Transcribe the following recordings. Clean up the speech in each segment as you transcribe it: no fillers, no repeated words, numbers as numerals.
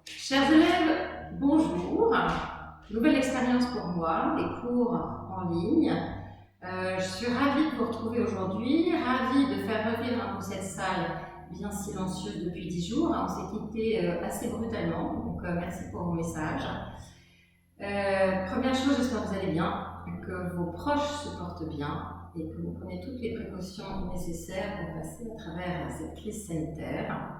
Chers élèves, bonjour. Nouvelle expérience pour moi, des cours en ligne. Je suis ravie de vous retrouver aujourd'hui, ravie de faire revivre un peu cette salle bien silencieuse depuis 10 jours. On s'est quitté assez brutalement, donc merci pour vos messages. Première chose, j'espère que vous allez bien, que vos proches se portent bien et que vous prenez toutes les précautions nécessaires pour passer à travers cette crise sanitaire.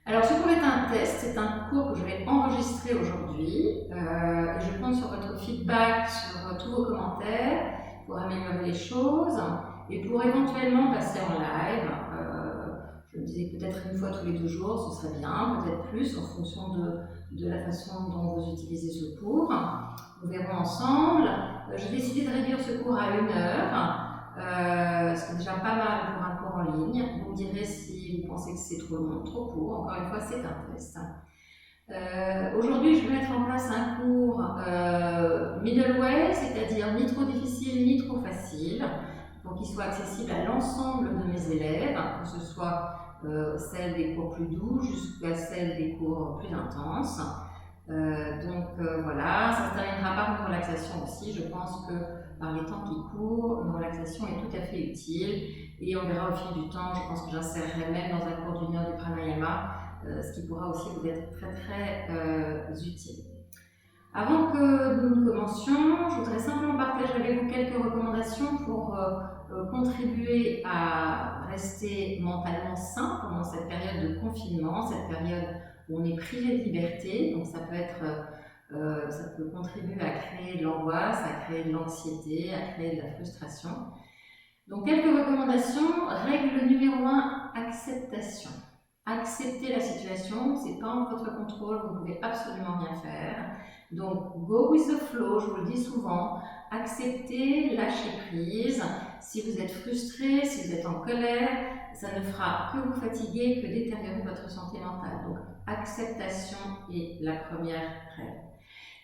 Alors, ce cours est un test, c'est un cours que je vais enregistrer aujourd'hui et je compte sur votre feedback, sur tous vos commentaires pour améliorer les choses et pour éventuellement passer en live. Je me disais peut-être une fois tous les 2 jours, ce serait bien, peut-être plus en fonction de la façon dont vous utilisez ce cours. Nous verrons ensemble. J'ai décidé de réduire ce cours à 1 heure, ce qui est déjà pas mal pour un cours en ligne. Vous me direz si vous pensez que c'est trop long, trop court. Encore une fois, c'est un test. Aujourd'hui, je vais mettre en place un cours middle way, c'est-à-dire ni trop difficile ni trop facile, pour qu'il soit accessible à l'ensemble de mes élèves, que ce soit celle des cours plus doux jusqu'à celle des cours plus intenses. Voilà, ça se terminera par une relaxation aussi. Je pense que par les temps qui courent, une relaxation est tout à fait utile et on verra au fil du temps. Je pense que j'insérerai même dans un cours d'1 heure du pranayama, ce qui pourra aussi vous être très utile. Avant que nous commencions, je voudrais simplement partager avec vous quelques recommandations pour contribuer à rester mentalement sain pendant cette période de confinement, cette période où on est privé de liberté. Donc ça peut contribuer à créer de l'angoisse, à créer de l'anxiété, à créer de la frustration. Donc quelques recommandations. Règle numéro 1, acceptation. Acceptez la situation, c'est pas en votre contrôle, vous ne pouvez absolument rien faire. Donc go with the flow, je vous le dis souvent, acceptez, lâchez prise. Si vous êtes frustré, si vous êtes en colère, ça ne fera que vous fatiguer, que détériorer votre santé mentale. Donc acceptation est la première règle.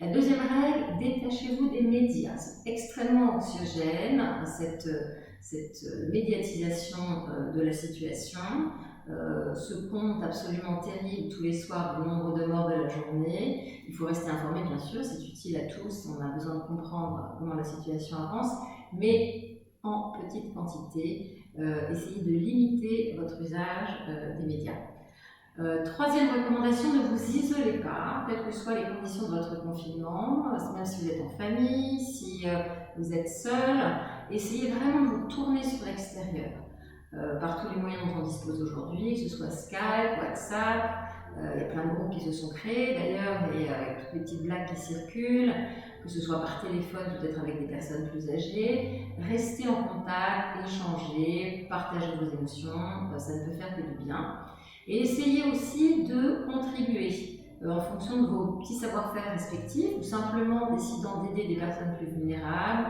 La deuxième règle, détachez-vous des médias. C'est extrêmement anxiogène, cette médiatisation de la situation. Ce compte absolument terrible tous les soirs du nombre de morts de la journée. Il faut rester informé, bien sûr, c'est utile à tous, on a besoin de comprendre comment la situation avance, mais en petite quantité. Essayez de limiter votre usage des médias. Troisième recommandation, ne vous isolez pas, quelles que soient les conditions de votre confinement, même si vous êtes en famille, si vous êtes seul, essayez vraiment de vous tourner sur l'extérieur. Par tous les moyens dont on dispose aujourd'hui, que ce soit Skype, WhatsApp, il y a plein de groupes qui se sont créés d'ailleurs, et avec toutes les petites blagues qui circulent, que ce soit par téléphone, peut-être avec des personnes plus âgées. Restez en contact, échangez, partagez vos émotions, ça ne peut faire que du bien. Et essayez aussi de contribuer en fonction de vos petits savoir-faire respectifs ou simplement décidant d'aider des personnes plus vulnérables.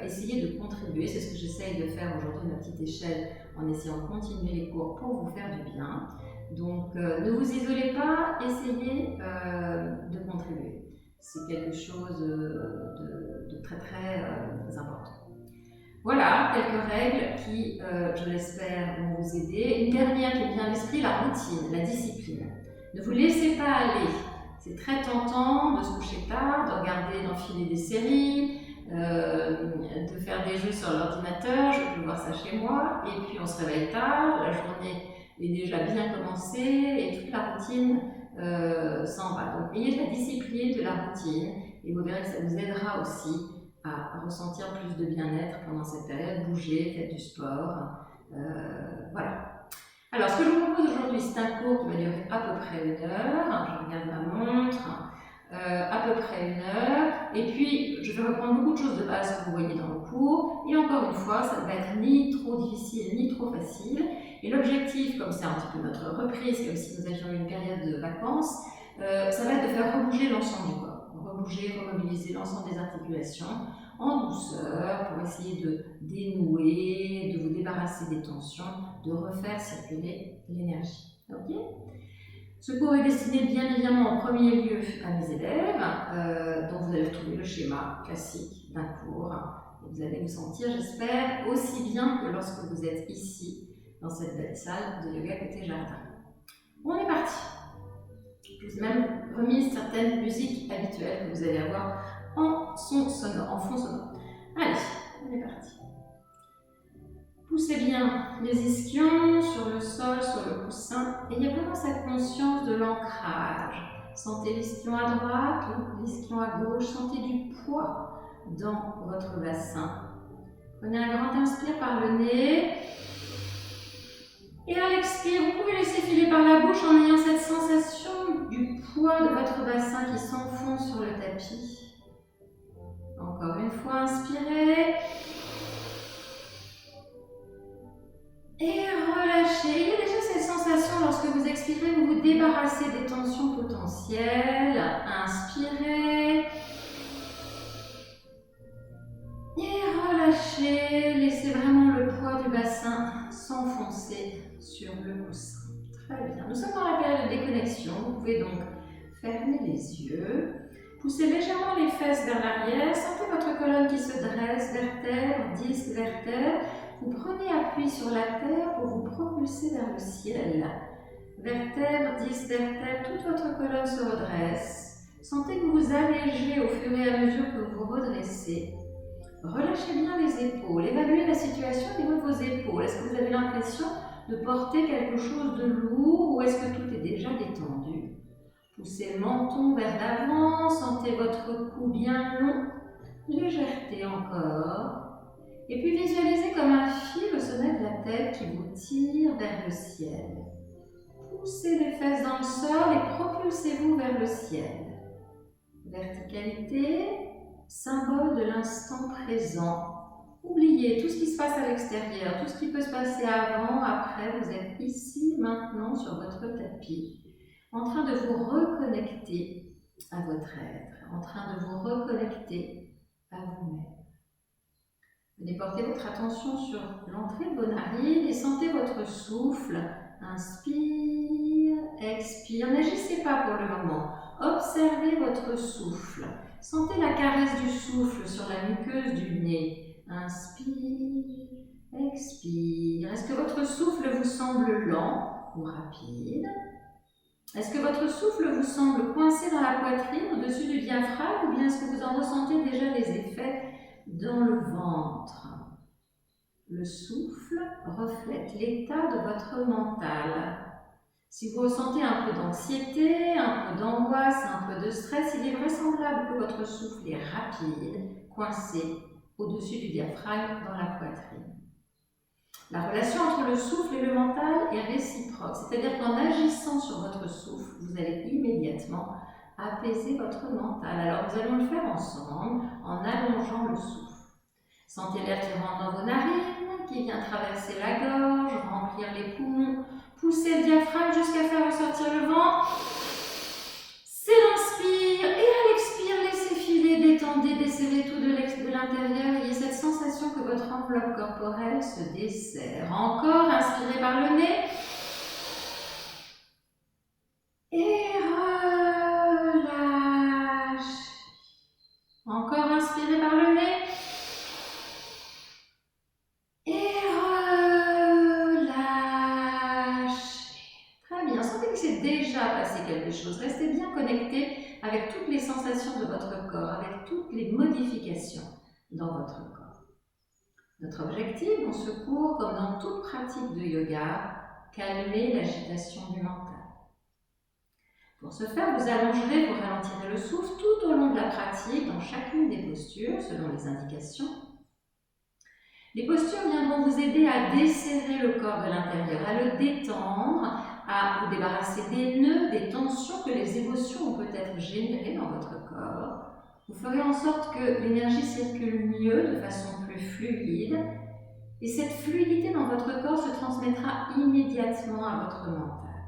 Essayez de contribuer, c'est ce que j'essaye de faire aujourd'hui à ma petite échelle en essayant de continuer les cours pour vous faire du bien. Donc ne vous isolez pas, essayez de contribuer. C'est quelque chose de très important. Voilà, quelques règles qui, je l'espère, vont vous aider. Une dernière qui me vient à l'esprit, la routine, la discipline. Ne vous laissez pas aller. C'est très tentant de se coucher tard, de regarder, d'enfiler des séries, de faire des jeux sur l'ordinateur, je peux voir ça chez moi, et puis on se réveille tard, la journée est déjà bien commencée et toute la routine s'en va. Donc ayez de la discipline, de la routine, et vous verrez que ça vous aidera aussi à ressentir plus de bien-être pendant cette période. Bougez, faites du sport, voilà. Alors ce que je vous propose aujourd'hui, c'est un cours qui va durer à peu près 1 heure, je regarde ma montre, à peu près 1 heure, et puis je vais reprendre beaucoup de choses de base que vous voyez dans le cours, et encore une fois, ça ne va être ni trop difficile ni trop facile, et l'objectif, comme c'est un petit peu notre reprise, comme si nous avions une période de vacances, ça va être de faire rebouger l'ensemble du corps, rebouger, remobiliser l'ensemble des articulations en douceur pour essayer de dénouer, de vous débarrasser des tensions, de refaire circuler l'énergie. Ok ? Ce cours est destiné bien évidemment en premier lieu à mes élèves, dont vous allez retrouver le schéma classique d'un cours. Et vous allez vous sentir, j'espère, aussi bien que lorsque vous êtes ici, dans cette belle salle de yoga côté jardin. On est parti. Je vous ai même remis certaines musiques habituelles que vous allez avoir en son sonore, en fond sonore. Allez, on est parti. Poussez bien les ischions sur le sol, sur le coussin, et il y a vraiment cette conscience de l'ancrage. Sentez l'ischion à droite, l'ischion à gauche, sentez du poids dans votre bassin. Prenez un grand inspire par le nez. Et à l'expire, vous pouvez laisser filer par la bouche en ayant cette sensation du poids de votre bassin qui s'enfonce sur le tapis. Encore une fois, inspirez. Et relâchez. Il y a déjà cette sensation lorsque vous expirez, vous vous débarrassez des tensions potentielles. Inspirez. Et relâchez. Laissez vraiment le poids du bassin s'enfoncer sur le coussin. Très bien. Nous sommes dans la période de déconnexion. Vous pouvez donc fermer les yeux. Poussez légèrement les fesses vers l'arrière. Sentez votre colonne qui se dresse, vertèbre, disque, vertèbre. Vous prenez appui sur la terre pour vous propulser vers le ciel. Vertèbre, disque, vertèbre, toute votre colonne se redresse. Sentez que vous vous allégez au fur et à mesure que vous vous redressez. Relâchez bien les épaules. Évaluez la situation au niveau de vos épaules. Est-ce que vous avez l'impression de porter quelque chose de lourd ou est-ce que tout est déjà détendu? Poussez le menton vers l'avant. Sentez votre cou bien long. Légèreté encore. Et puis visualisez comme un fil au sommet de la tête qui vous tire vers le ciel. Poussez les fesses dans le sol et propulsez-vous vers le ciel. Verticalité, symbole de l'instant présent. Oubliez tout ce qui se passe à l'extérieur, tout ce qui peut se passer avant, après. Vous êtes ici, maintenant, sur votre tapis, en train de vous reconnecter à votre être, en train de vous reconnecter à vous-même. Venez porter votre attention sur l'entrée de vos narines et sentez votre souffle. Inspire, expire. N'agissez pas pour le moment. Observez votre souffle. Sentez la caresse du souffle sur la muqueuse du nez. Inspire, expire. Est-ce que votre souffle vous semble lent ou rapide? Est-ce que votre souffle vous semble coincé dans la poitrine, au-dessus du diaphragme, ou bien est-ce que vous en ressentez déjà les effets dans le ventre? Le souffle reflète l'état de votre mental. Si vous ressentez un peu d'anxiété, un peu d'angoisse, un peu de stress, il est vraisemblable que votre souffle est rapide, coincé au-dessus du diaphragme dans la poitrine. La relation entre le souffle et le mental est réciproque, c'est-à-dire qu'en agissant sur votre souffle, vous allez immédiatement apaiser votre mental. Alors nous allons le faire ensemble en allongeant le souffle. Sentez l'air qui rentre dans vos narines, qui vient traverser la gorge, remplir les poumons. Poussez le diaphragme jusqu'à faire ressortir le vent. C'est l'inspire et à l'expire, laissez filer, détendez, desserrez tout de l'intérieur. Ayez cette sensation que votre enveloppe corporelle se desserre. Encore, inspirez par le nez. Et relâchez. Encore, inspirez par le nez. Et relâchez. Très bien. Sentez que c'est déjà passé quelque chose. Restez bien connecté avec toutes les sensations de votre corps, avec toutes les modifications dans votre corps. Notre objectif dans ce cours, comme dans toute pratique de yoga, calmer l'agitation du mental. Pour ce faire, vous allongerez, vous ralentirez le souffle tout au long de la pratique, dans chacune des postures, selon les indications. Les postures viendront vous aider à desserrer le corps de l'intérieur, à le détendre, à vous débarrasser des nœuds, des tensions que les émotions ont peut-être générées dans votre corps. Vous ferez en sorte que l'énergie circule mieux, de façon plus fluide, et cette fluidité dans votre corps se transmettra immédiatement à votre mental.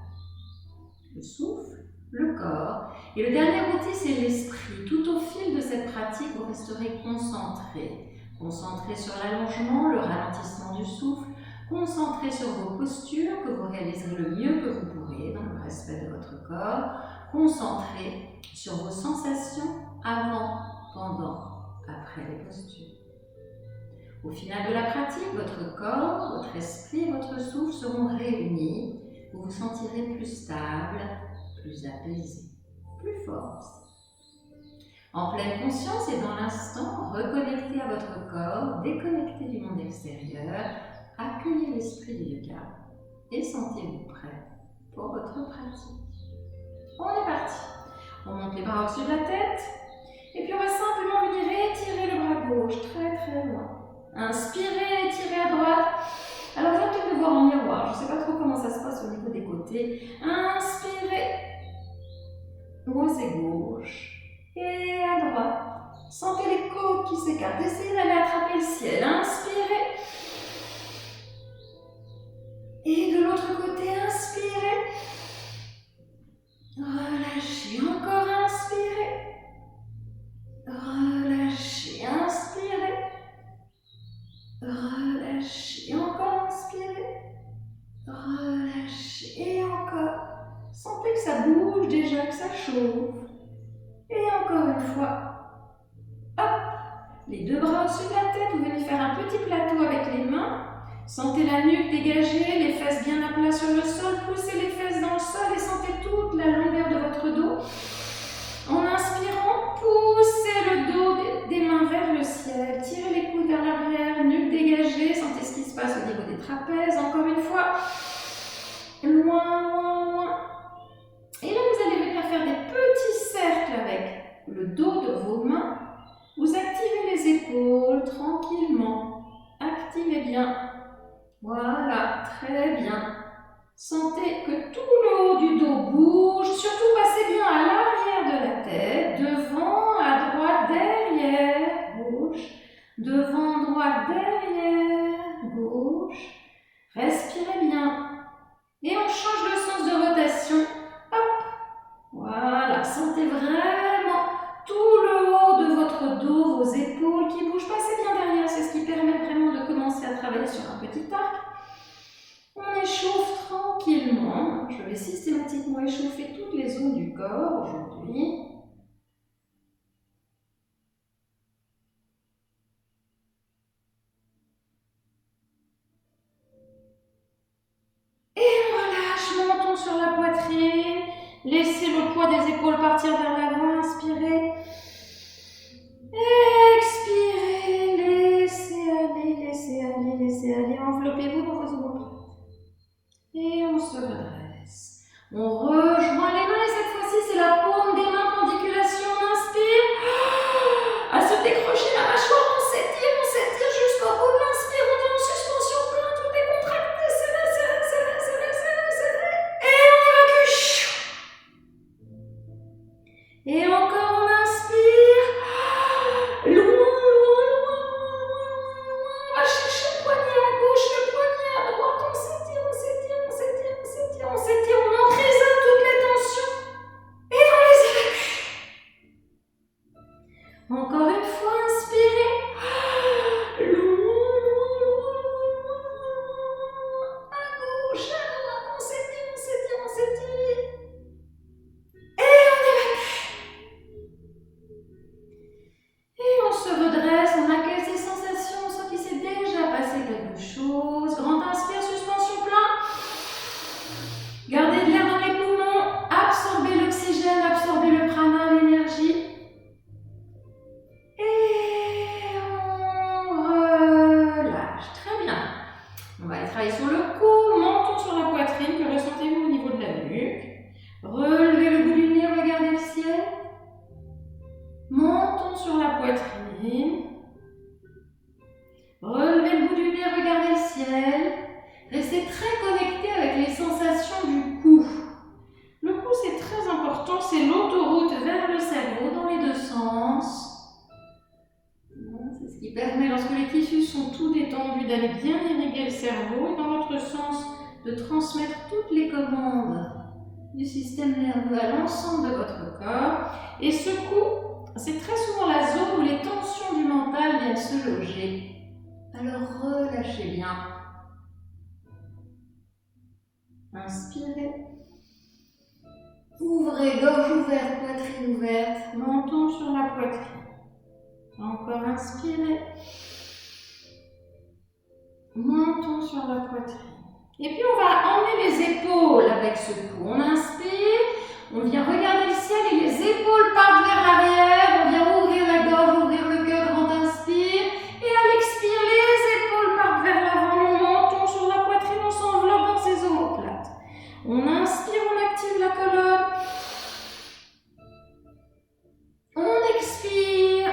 Le souffle, le corps, et le dernier outil, c'est l'esprit. Tout au fil de cette pratique, vous resterez concentré. Concentré sur l'allongement, le ralentissement du souffle, concentré sur vos postures que vous réaliserez le mieux que vous pourrez dans le respect de votre corps, concentré sur vos sensations avant, pendant, après les postures. Au final de la pratique, votre corps, votre esprit et votre souffle seront réunis vous vous sentirez plus stable, plus apaisé, plus fort aussi. En pleine conscience et dans l'instant, reconnectez à votre corps, déconnectez du monde extérieur, accueillez l'esprit du yoga et sentez-vous prêt pour votre pratique. On est parti. On monte les bras au-dessus de la tête et puis on va simplement venir étirer le bras gauche très très loin. Inspirez, étirez à droite. Alors vous allez peut-être me voir en miroir, je ne sais pas trop comment ça se passe au niveau des côtés. Inspirez, osez gauche et à droite. Sentez les côtes qui s'écartent, essayez d'aller attraper le ciel. Inspirez. Et de l'autre côté, inspirez. Relâchez, encore inspirez. Relâchez, inspirez. Relâchez, encore inspirez. Relâchez, et encore. Sentez que ça bouge déjà, que ça chauffe. Et encore une fois. Hop. Les deux bras au-dessus de la tête, vous venez faire un petit plateau avec les mains. Sentez la nuque dégagée, les fesses bien à plat sur le sol. Poussez les fesses dans le sol et sentez toute la longueur de votre dos. En inspirant, poussez le dos des mains vers le ciel. Tirez les coudes vers l'arrière, nuque dégagée. Sentez ce qui se passe au niveau des trapèzes. Encore une fois. Loin, loin, loin. Et là, vous allez venir faire des petits cercles avec le dos de vos mains. Vous activez les épaules tranquillement. Activez bien. Voilà, très bien. Sentez que tout le haut du dos bouge. Surtout, passez bien à l'arrière de la tête. Devant, à droite, derrière, gauche. Devant, droite, derrière, gauche. Respirez bien. Et on change le sens de rotation. Hop. Voilà, sentez vraiment tout le haut de votre dos, vos épaules qui bougent. Passez bien derrière, c'est ce qui permet vraiment de commencer à travailler sur un petit arc. On échauffe tranquillement. Je vais systématiquement échauffer toutes les zones du corps aujourd'hui. Et on relâche, montons sur la poitrine. Laissez le poids des épaules partir vers l'avant. Inspirez. Expirez. Laissez aller, laissez aller, laissez aller. Enveloppez-vous dans vos omoplates. Et on se redresse. On rejoint les mains et cette fois-ci, c'est la paume des mains, pendiculation. On inspire. À se décrocher la mâchoire, on s'étire jusqu'au bout de l'inspire. On est en suspension plein, tout est contracté. Serré, serré, serré, serré, serré, serré. Et on évacue. Et encore, on inspire. Loin, loin, loin, loin, loin. On va chercher le poignet à gauche, le poignet à droite. On s'étire, on s'étire, on s'étire, on s'étire, on s'étire. On emprisonne toutes les tensions. Et on les évacue. Encore une fois, inspirez. Loin, loin, loin, loin, loin. À gauche, à droite. On s'étire, on s'étire, on s'étire. Et on évacue. Et on se redresse, on accueille ces sensations, on sent qu'il s'est déjà passé quelque chose. Grand inspire, suspension plein. Gardez de l'air dans les poumons, absorbez l'oxygène, absorbez le prana, l'énergie. Et on relâche. Très bien. On va aller travailler sur le cou, montons sur la poitrine. Que ressentez-vous au niveau de la nuque? Relevez le bout du nez, regardez le ciel. Montons sur la poitrine. Relevez le bout du nez, regardez le ciel. Restez très connecté avec les sensations du cou. Le cou, c'est très important, c'est l'autoroute vers le cerveau dans les deux sens. C'est ce qui permet, lorsque les tissus sont tout détendus, d'aller bien irriguer le cerveau et dans l'autre sens, de transmettre toutes les commandes du système nerveux à l'ensemble de votre corps. Et ce cou, c'est très souvent la zone où les tensions du mental viennent se loger. Alors relâchez bien. Inspirez. Ouvrez, gorge ouverte, poitrine ouverte. Menton sur la poitrine. Encore inspirez. Menton sur la poitrine. Et puis on va emmener les épaules avec ce cou. On inspire, on vient regarder le ciel et les épaules partent vers l'arrière. On vient ouvrir la gorge, ouvrir le cœur, grand inspire. Et à l'expire, les épaules partent vers l'avant, le menton sur la poitrine, on s'enveloppe dans ses omoplates. On inspire, on active la colonne. On expire.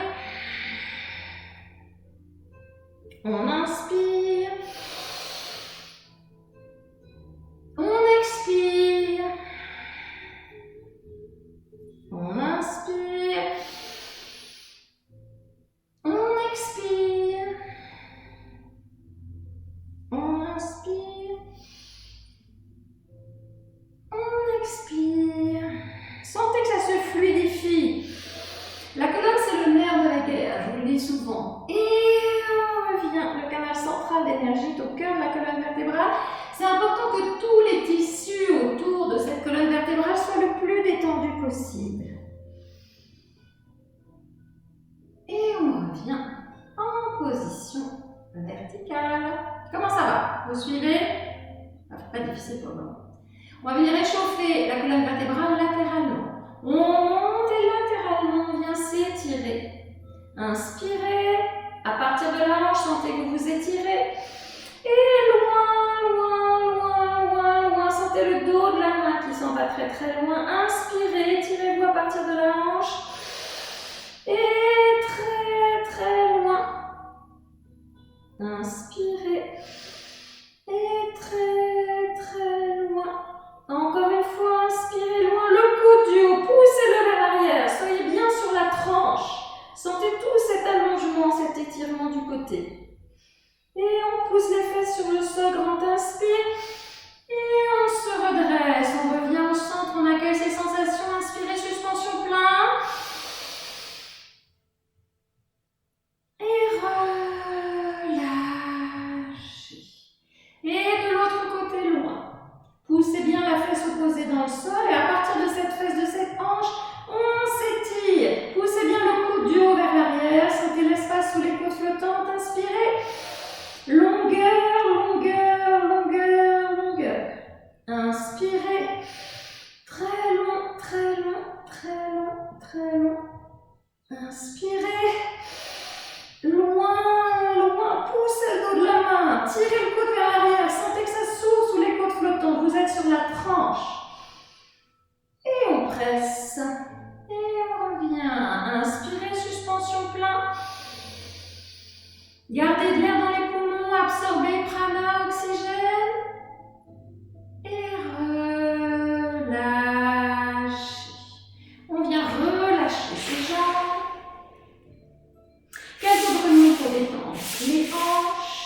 On inspire. On expire. On inspire. On expire. On inspire. On expire. Sentez que ça se fluidifie. La colonne, c'est le nerf de la guerre, je vous le dis souvent. Et on revient. Le canal central d'énergie est au cœur de la colonne vertébrale. C'est important que tous les tissus autour de cette colonne vertébrale soient le plus détendus possible. Et on revient en position verticale. Comment ça va? Vous suivez? Pas difficile pour le moment. On va venir échauffer la colonne vertébrale latéralement. On monte et latéralement, on vient s'étirer. Inspirez. À partir de la hanche, sentez que vous étirez. Et loin, loin, loin, loin, loin. Sentez le dos de la main qui s'en va très très loin. Inspirez, étirez-vous à partir de la hanche. Et très très loin. Inspirez. Et très très loin. Encore une fois, inspirez loin. Le coude du haut, poussez-le vers l'arrière. Soyez bien sur la tranche. Sentez tout cet allongement, cet étirement du côté. Et on pousse les fesses sur le sol, grand inspire. Et on se redresse, on revient au centre, on accueille ces sensations. Inspirez, suspension plein. Et relâchez. Et de l'autre côté, loin. Poussez bien la fesse opposée dans le sol et à partir de cette fesse, de cette hanche, on s'étire. Poussez bien le coude du haut vers l'arrière. Sentez l'espace sous les côtes flottantes. Inspirez. Longueur, longueur, longueur, longueur. Inspirez. Très long, très long, très long, très long. Inspirez. Loin, loin. Poussez le dos de la main. Tirez le coude vers l'arrière. Sentez que ça s'ouvre sous les côtes flottantes. Vous êtes sur la tranche. Et on presse. Et on revient. Inspirez, suspension plein. Gardez de l'air dans les poumons. Absorbez prana, oxygène. Et relâchez. On vient relâcher ses jambes. Quelques brûlements pour détendre les hanches.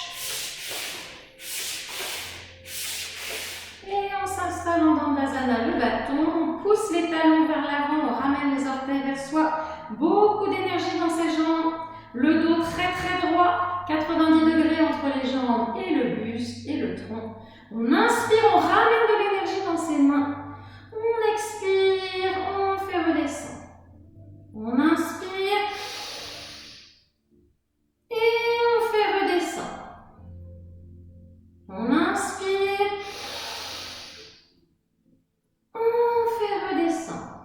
Et on s'installe en Dandasana, le bâton. On pousse les talons vers l'avant, on ramène les orteils vers soi. Beaucoup d'énergie dans ses jambes. Le dos très très droit, 90 degrés entre les jambes et le buste et le tronc. On inspire, on ramène de l'énergie dans ses mains. On expire, on fait redescendre. On inspire. Et on fait redescendre. On inspire. On fait redescendre.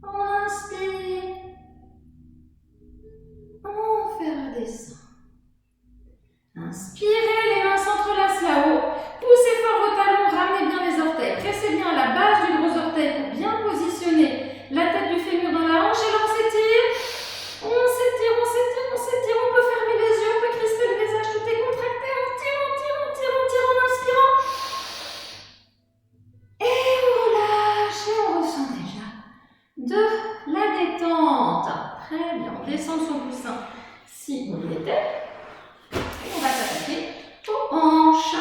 On inspire. On fait redescendre. Inspirez, les mains s'entrelacent là-haut. Poussez fort vos talons, ramenez bien les orteils. Pressez bien la base du gros orteil pour bien positionner la tête du fémur dans la hanche. Et là, on s'étire. On s'étire, on s'étire, on s'étire. On peut fermer les yeux, on peut crisper le visage. Tout est contracté. On tire, on tire, on tire, on tire en inspirant. Et on relâche. Et on ressent déjà de la détente. Très bien. On descend son coussin si on y était. Et on va s'attaquer aux hanches.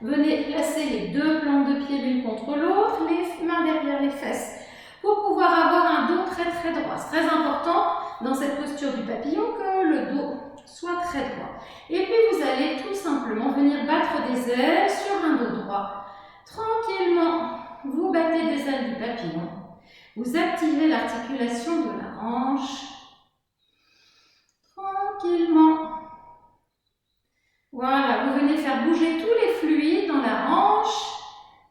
Venez placer les deux plantes de pied l'une contre l'autre, les mains derrière les fesses, pour pouvoir avoir un dos très très droit. C'est très important dans cette posture du papillon que le dos soit très droit. Et puis vous allez tout simplement venir battre des ailes sur un dos droit. Tranquillement, vous battez des ailes du papillon. Vous activez l'articulation de la hanche. Tranquillement. Voilà, vous venez faire bouger tous les fluides dans la hanche.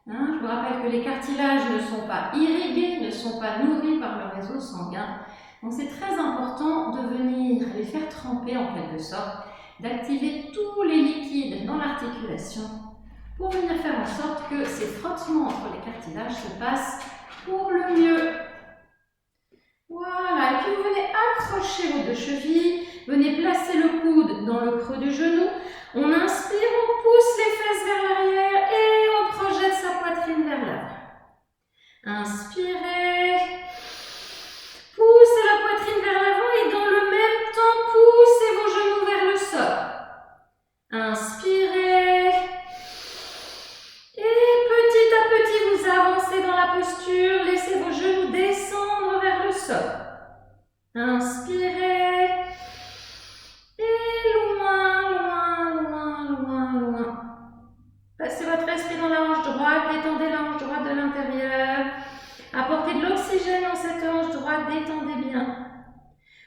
Je vous les cartilages ne sont pas irrigués, ne sont pas nourris par le réseau sanguin. Donc c'est très important de venir les faire tremper en quelque sorte, d'activer tous les liquides dans l'articulation pour venir faire en sorte que ces frottements entre les cartilages se passent pour le mieux. Voilà, et puis vous venez accrocher vos deux chevilles, venez placer le coude dans le creux du genou. On inspire, on pousse les fesses vers l'arrière et on projette sa poitrine vers l'avant. Inspirez, poussez la poitrine vers l'avant et dans le même temps, poussez vos genoux vers le sol. Inspirez et petit à petit vous avancez dans la posture, laissez vos genoux descendre vers le sol. Inspirez et loin, loin, loin, loin, loin. Passez votre esprit dans la hanche droite, détendez la hanche droite de l'intérieur. Apportez de l'oxygène dans cette hanche droite, détendez bien.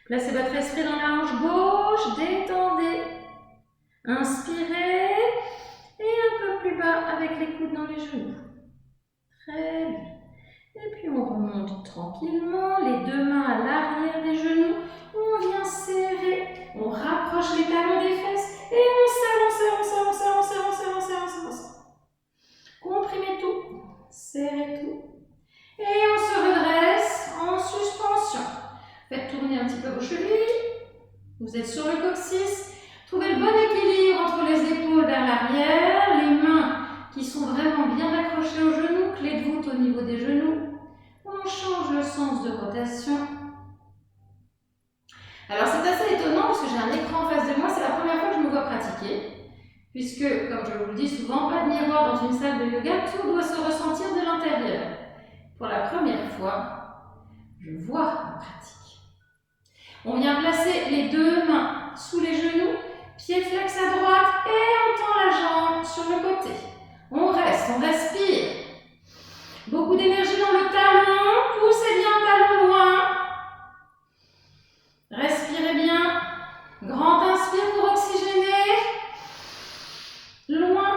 Placez votre esprit dans la hanche gauche, détendez. Inspirez et un peu plus bas avec les coudes dans les genoux. Très bien. Et puis on remonte tranquillement, les deux mains à l'arrière des genoux. On vient serrer, on rapproche les talons des fesses et on serre, on serre, on serre, on serre, on serre, on serre, on serre, on serre, on serre. Comprimez tout, serrez tout. Et on se redresse en suspension. Faites tourner un petit peu vos chevilles. Vous êtes sur le coccyx. Trouvez le bon équilibre entre les épaules vers l'arrière, les mains qui sont vraiment bien accrochées aux genoux, clé de voûte au niveau des genoux. On change le sens de rotation. Alors c'est assez étonnant parce que j'ai un écran en face de moi, c'est la première fois que je me vois pratiquer. Puisque, comme je vous le dis souvent, pas de miroir dans une salle de yoga, tout doit se ressentir de l'intérieur. Pour la première fois, je vois ma pratique. On vient placer les deux mains sous les genoux, pied flex à droite et on tend la jambe sur le côté. On reste, on respire. Beaucoup d'énergie dans le talon, poussez bien le talon loin. Respirez bien. Grand inspire pour oxygéner. Loin.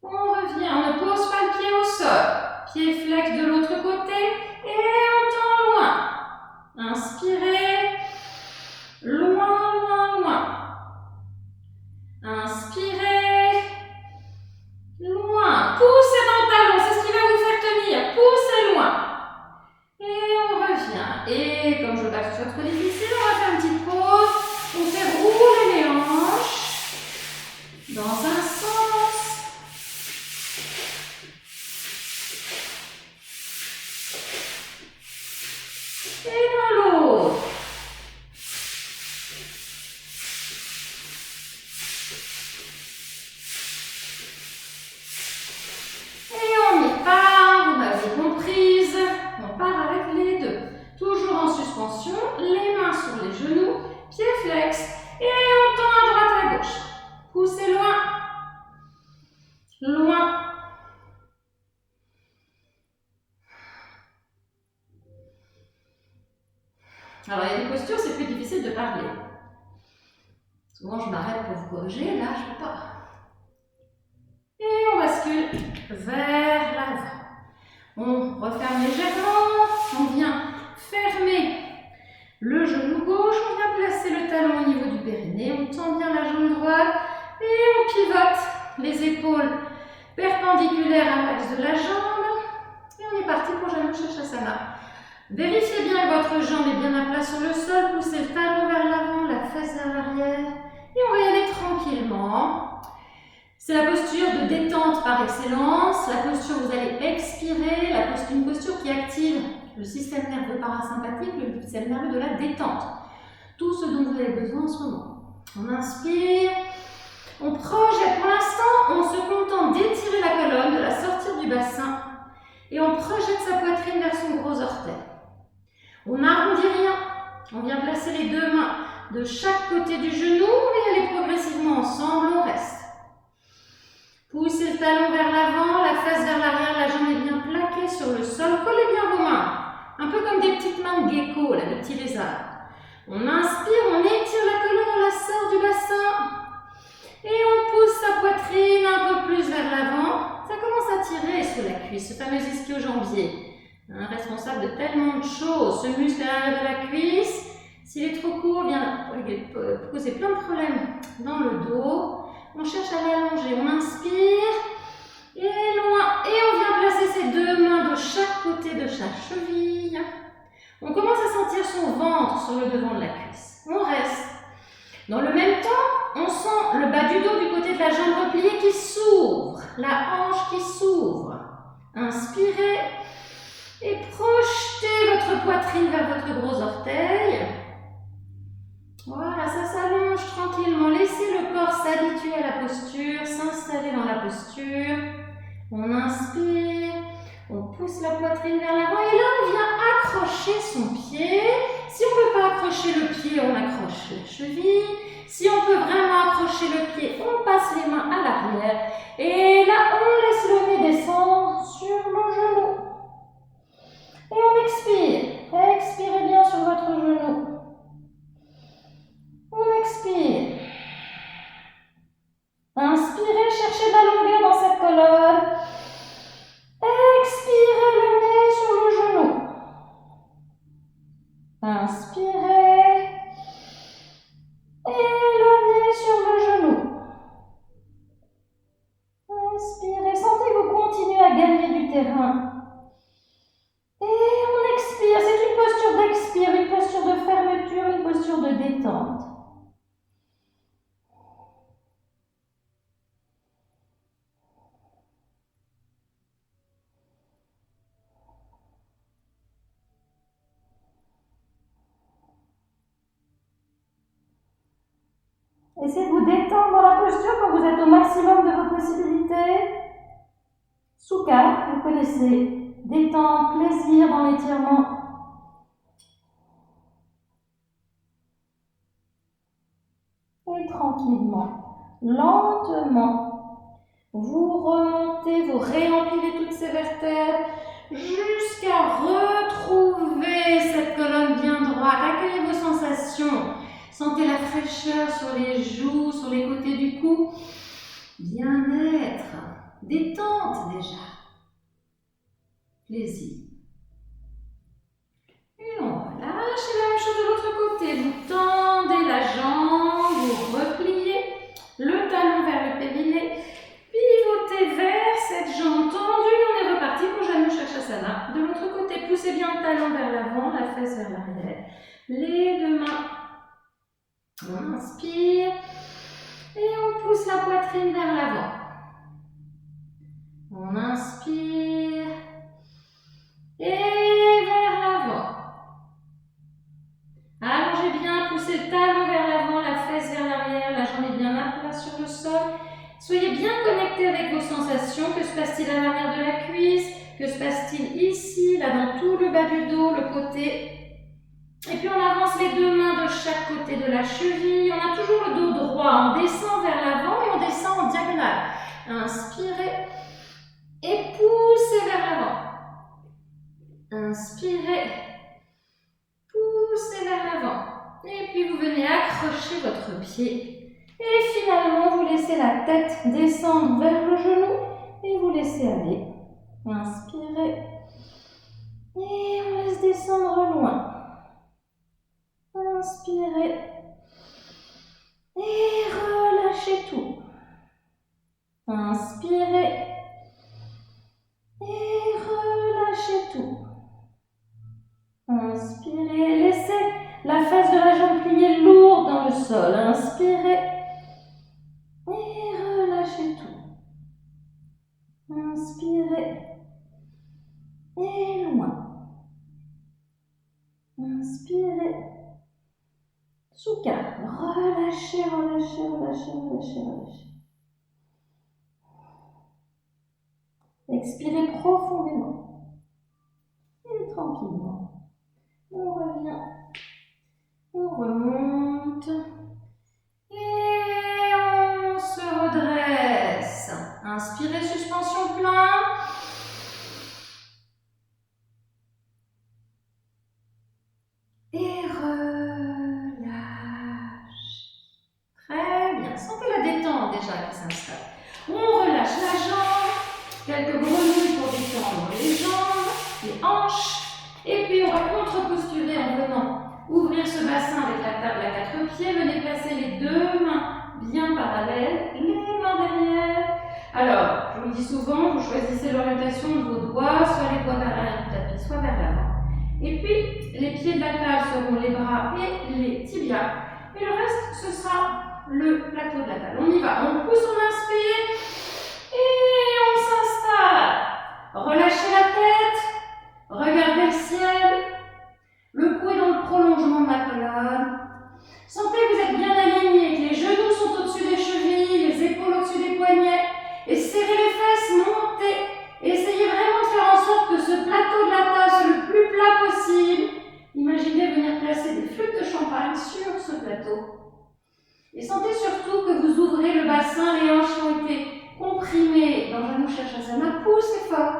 On revient, on ne pose pas le pied au sol. Pied flex de l'autre côté et on tend loin. Inspirez. Loin, loin, loin. Inspirez. Loin. Poussez dans le talon, c'est ce qui va vous faire tenir. Poussez loin. Et on revient. Et comme je veux pas que ce soit trop difficile, on va faire une petite pause. On fait rouler les hanches dans un sens. Et dans l'autre. Et on y part, vous m'avez comprise. On part avec les deux. Toujours en suspension, les mains sur les genoux, pied flex. Et on tend à droite à gauche. Poussez loin. Loin. Alors, il y a des postures, c'est plus difficile de parler. Souvent, je m'arrête pour vous corriger. Là, je ne peux pas. Et on bascule vers l'avant. On referme légèrement. On vient fermer le genou gauche. On vient placer le talon au niveau du périnée. On tend bien la jambe droite. Et on pivote les épaules perpendiculaires à l'axe de la jambe. Et on est parti pour Janu Sirsasana. Vérifiez bien que votre jambe est bien à plat sur le sol. Poussez le talon vers l'avant, la fesse vers l'arrière. Et on va y aller tranquillement. C'est la posture de détente par excellence. La posture où vous allez expirer. Une posture qui active le système nerveux parasympathique, le système nerveux de la détente. Tout ce dont vous avez besoin en ce moment. On inspire. On projette. Pour l'instant, on se contente d'étirer la colonne, de la sortir du bassin. Et on projette sa poitrine vers son gros orteil. On n'arrondit rien. On vient placer les deux mains de chaque côté du genou. On va y aller progressivement ensemble. On reste. Poussez le talon vers l'avant, la face vers l'arrière. La jambe est bien plaquée sur le sol. Collez bien vos mains. Un peu comme des petites mains de gecko, là, des petits lézards. On inspire, on étire la colonne, on la sort du bassin. Et on pousse sa poitrine un peu plus vers l'avant. Ça cuisse, ce fameux ischio-jambier, hein, responsable de tellement de choses. Ce muscle à l'arrière de la cuisse, s'il est trop court, vient poser plein de problèmes dans le dos. On cherche à l'allonger, on inspire, et loin, et on vient placer ses deux mains de chaque côté de chaque cheville. On commence à sentir son ventre sur le devant de la cuisse. On reste. Dans le même temps, on sent le bas du dos du côté de la jambe repliée qui s'ouvre, la hanche qui s'ouvre. Inspirez et projetez votre poitrine vers votre gros orteil. Voilà, ça s'allonge tranquillement. Laissez le corps s'habituer à la posture, s'installer dans la posture. On inspire, on pousse la poitrine vers l'avant et là on vient accrocher son pied. Si on ne peut pas accrocher le pied, on accroche la cheville. Si on peut vraiment accrocher le pied, on passe les mains à l'arrière. Et là, on laisse le nez descendre sur le genou. Et on expire. Expirez bien sur votre genou. On expire. Inspirez, cherchez de la longueur dans cette colonne. Expirez le nez sur le genou. Inspirez. Et le nez sur le genou. Inspirez. Sentez que vous continuez à gagner du terrain. Et on expire. C'est une posture d'expire, une posture de fermeture, une posture de détente. Essayez de vous détendre dans la posture quand vous êtes au maximum de vos possibilités. Sukha, vous connaissez. Détente, plaisir dans l'étirement. Et tranquillement, lentement, vous remontez, vous réempilez toutes ces vertèbres jusqu'à retrouver cette colonne bien droite. Accueillez vos sensations. Sentez la fraîcheur sur les joues, sur les côtés du cou. Bien-être, détente déjà. Plaisir. Et on relâche. Et la même chose de l'autre côté. Vous tendez la jambe, vous repliez le talon vers le périnée. Pivotez vers cette jambe tendue. On est reparti pour Janu Shirshasana. De l'autre côté, poussez bien le talon vers l'avant, la fesse vers l'arrière. Les deux mains. On inspire et on pousse la poitrine vers l'avant. On inspire et vers l'avant. Allongez bien, poussez le talon vers l'avant, la fesse vers l'arrière, la jambe est bien à plat sur le sol. Soyez bien connectés avec vos sensations. Que se passe-t-il à l'arrière de la cuisse? Que se passe-t-il ici, là dans tout le bas du dos, le côté? Et puis on avance les deux mains de chaque côté de la cheville. On a toujours le dos droit. On descend vers l'avant et on descend en diagonale. Inspirez et poussez vers l'avant. Inspirez, poussez vers l'avant. Et puis vous venez accrocher votre pied. Et finalement, vous laissez la tête descendre vers le genou et vous laissez aller. Inspirez et on laisse descendre loin. Inspirez et relâchez tout. Inspirez et relâchez tout. Inspirez, laissez la face de la jambe pliée lourde dans le sol. Inspirez et relâchez tout. Inspirez et loin. Inspirez. Sukha, relâchez, relâchez, relâchez, relâchez, relâchez. Expirez profondément et tranquillement. On revient, on remonte et on se redresse. Inspirez, suspension plein. Et relâche. Très bien. Sentez la détente déjà qui s'installe. On relâche la jambe. Quelques grenouilles pour détendre détendre les jambes, les hanches. Et puis on va contre-posturer en venant ouvrir ce bassin avec la table à 4 pieds. Venez placer les 2 mains bien parallèles, les mains derrière. Alors, je vous le dis souvent, vous choisissez l'orientation de vos doigts, soit les doigts vers l'arrière du tapis, soit vers l'avant. Et puis, les pieds de la table seront les bras et les tibias. Et le reste, ce sera le plateau de la table. On y va. On pousse, on inspire. Et on s'installe. Relâchez la tête. Regardez le ciel. Le cou est dans le prolongement de la colonne. Sentez que vous êtes bien aligné, que les genoux sont au-dessus des chevilles, les épaules au-dessus des poignets. Et serrez les fesses, montez. Essayez vraiment de faire en sorte que ce plateau de la table soit le plus plat possible. Imaginez venir placer des flûtes de champagne sur ce plateau. Et sentez surtout que vous ouvrez le bassin, les hanches ont été comprimées dans Janu Sirsasana. Poussez fort.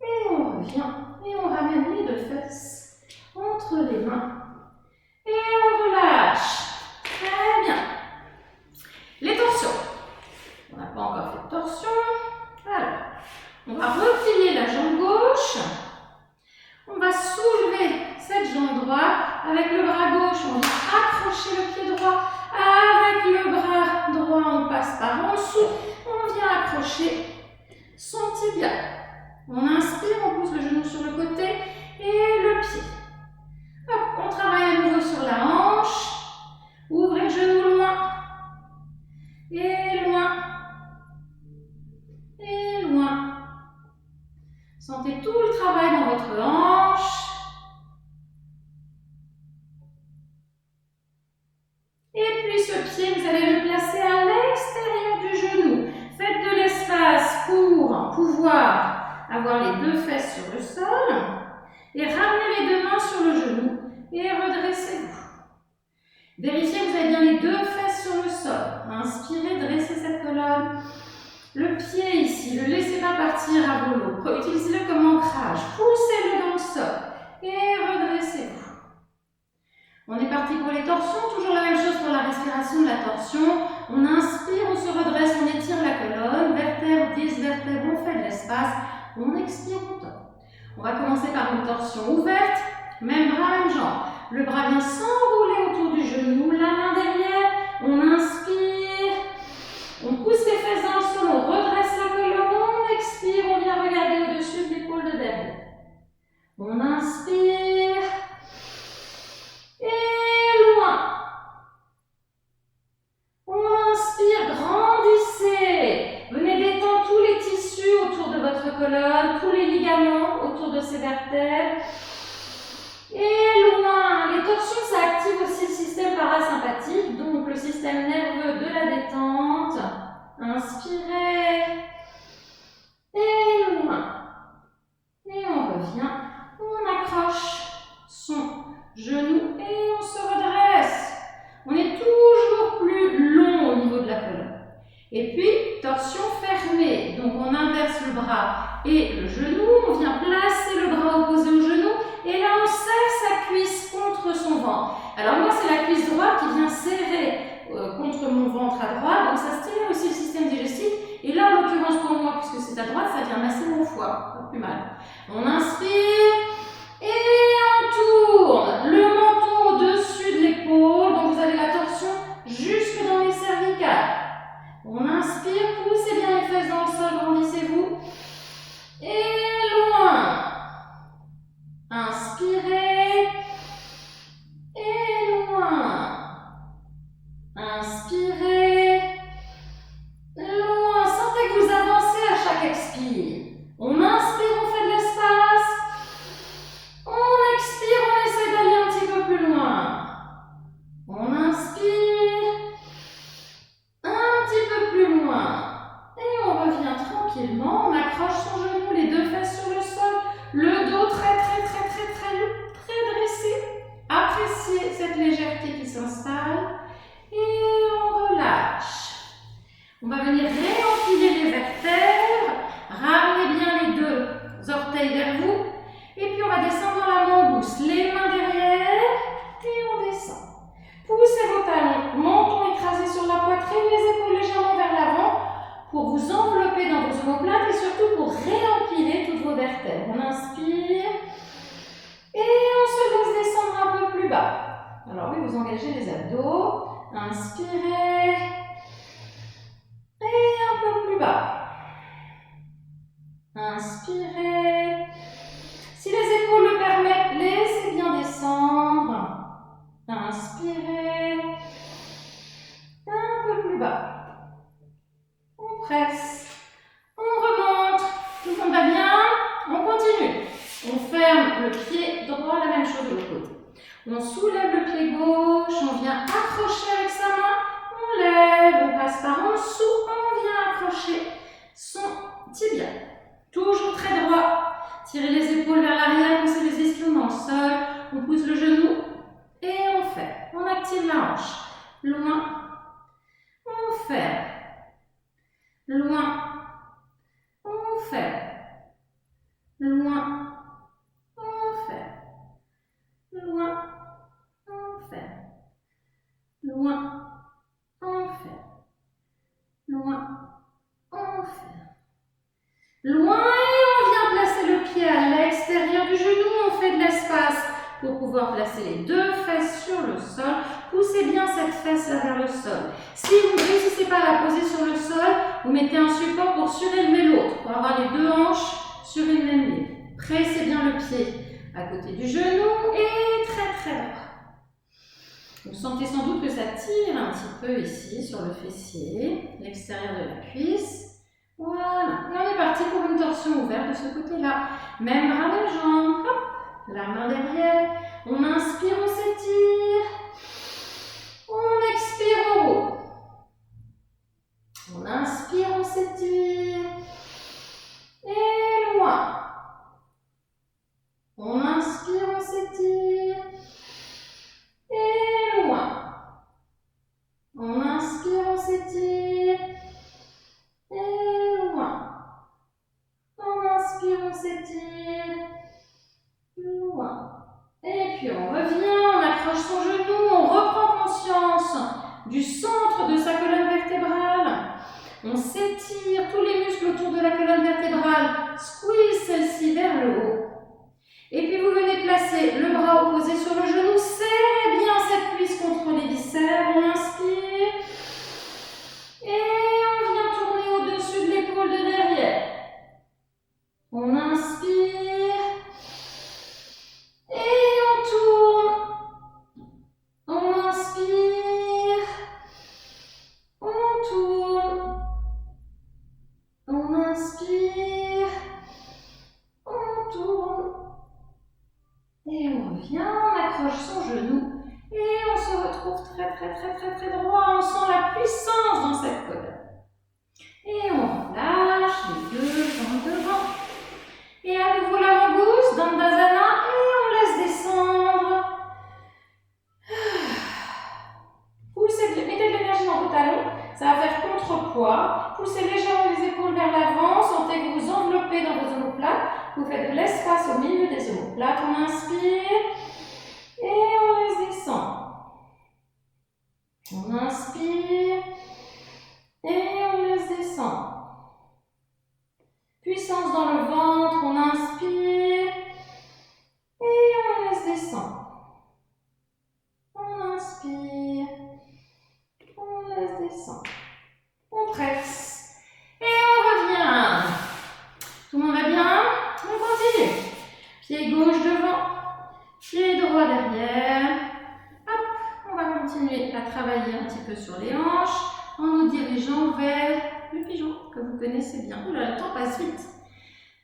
Et on revient. Et on ramène les 2 fesses entre les mains. Et on relâche. Très bien. Les torsions. On n'a pas encore fait de torsion. Alors, on va replier la jambe gauche. On va soulever cette jambe droite. Avec le bras gauche, on va accrocher le pied droit. Avec le bras droit, on passe par en dessous. On vient accrocher son tibia. On inspire, on pousse le genou sur le côté et le pied. Hop, on travaille à nouveau sur la hanche. Ouvrez le genou loin. Et loin. Et loin. Sentez tout le travail dans votre hanche. Et puis ce pied, vous allez le placer à l'extérieur du genou. Faites de l'espace pour pouvoir avoir les 2 fesses sur le sol. Et ramenez les 2 mains sur le genou et redressez-vous. Vérifiez que vous avez bien les 2 fesses sur le sol. Inspirez, dressez cette colonne. Le pied ici, ne le laissez pas partir à volo. Utilisez-le comme ancrage. Poussez-le dans le sol et redressez-vous. On est parti pour les torsions. Toujours la même chose pour la respiration de la torsion. On inspire, on se redresse, on étire la colonne. Vertèbre, 10 vertèbres, on fait de l'espace. On expire, on tord. On va commencer par une torsion ouverte. Même bras, même jambe. Le bras vient s'enrouler autour du genou. La main derrière. On inspire. On pousse les fesses dans le sol, on redresse la colonne, on expire, on vient regarder au-dessus de l'épaule de derrière. On inspire. Et loin. On inspire, grandissez. Venez détendre tous les tissus autour de votre colonne, tous les ligaments autour de ces vertèbres. Et loin. Les torsions, ça active aussi le système parasympathique, donc le système nerveux de la détente. Inspirez. Et loin. Et on revient. On accroche son genou et on se redresse. On est toujours plus long au niveau de la colonne. Et puis, torsion fermée. Donc, on inverse le bras et le genou. On vient placer le bras opposé au genou. Et là, on serre sa cuisse contre son ventre. Alors, moi, c'est la cuisse droite qui vient serrer contre mon ventre à droite. Donc, ça stimule aussi le système digestif. Et là, en l'occurrence, pour moi, puisque c'est à droite, ça vient masser mon foie. Pas plus mal. On inspire. Et on tourne. Le menton au-dessus de l'épaule. Donc, vous avez la torsion jusque dans les cervicales. On inspire, poussez bien les fesses dans le sol, grandissez-vous. Et loin. Inspirez. Et loin. Inspirez. Loin. Sentez que vous avancez à chaque expire. On inspire, on fait de l'espace. envelopper dans vos omoplates et surtout pour réempiler toutes vos vertèbres. On inspire et on se laisse descendre un peu plus bas. Alors oui, vous engagez les abdos. Inspirez et un peu plus bas. Inspirez. Si les épaules le permettent, laissez bien descendre. Inspirez. Un peu plus bas. On presse. On remonte. Tout le monde va bien? On continue. On ferme le pied droit, la même chose de l'autre côté. On soulève le pied gauche, on vient accrocher avec sa main. On lève, on passe par en dessous, on vient accrocher son tibia. Toujours très droit. Tirez les épaules vers l'arrière, poussez les ischions dans le sol. On pousse le genou et on fait. On active la hanche. Loin. On fait. Loin. On fait. Loin. On fait. Loin. On fait. Loin. On fait. Loin. On fait. Loin et on vient placer le pied à l'extérieur du genou. On fait de l'espace pour pouvoir placer les deux fesses sur le sol. Poussez bien cette fesse-là vers le sol. Si vous ne réussissez pas à la poser sur le sol, vous mettez un support pour surélever l'autre, pour avoir les deux hanches sur une même ligne. Pressez bien le pied à côté du genou et très très bas. Vous sentez sans doute que ça tire un petit peu ici sur le fessier, l'extérieur de la cuisse. Voilà, et on est parti pour une torsion ouverte de ce côté-là. Même bras, même jambe. Hop, la main derrière. On inspire, on s'étire. On expire, on roule. On inspire, on s'étire. Et loin. On inspire, on s'étire. Et loin. On inspire, on s'étire. Et loin. On inspire, on s'étire. Loin. Et puis on revient, on accroche son genou, on reprend conscience du centre de sa colonne vertébrale. On s'étire tous les muscles autour de la colonne vertébrale. Squeeze celle-ci vers le haut. Et puis vous venez placer le bras opposé sur le genou. Serrez bien cette cuisse contre les viscères. On inspire. Et on vient tourner au-dessus de l'épaule de derrière. On inspire. Et on tourne. On inspire. On tourne. On inspire. On tourne. Et on revient, on accroche son genou. Et on se retrouve très droit. On sent la puissance dans cette colonne. Et on relâche les deux jambes devant. Et à nouveau la mangouste, Dandasana. Et on laisse descendre. Poussez, mettez de l'énergie dans vos talons. Ça va faire contrepoids. Poussez légèrement les épaules vers l'avant. Sentez que vous enveloppez dans vos omoplates. Vous faites de l'espace au milieu des omoplates. On inspire. Et on laisse descendre. On inspire. Et on laisse descendre. Puissance dans le ventre. On inspire. Et on laisse descendre. On inspire. On laisse descendre. On presse. Et on revient. Tout le monde va bien? On continue. Pied gauche devant. Pied droit derrière. Hop. On va continuer à travailler un petit peu sur les hanches en nous dirigeant vers le pigeon que vous connaissez bien. Oula, le temps passe vite.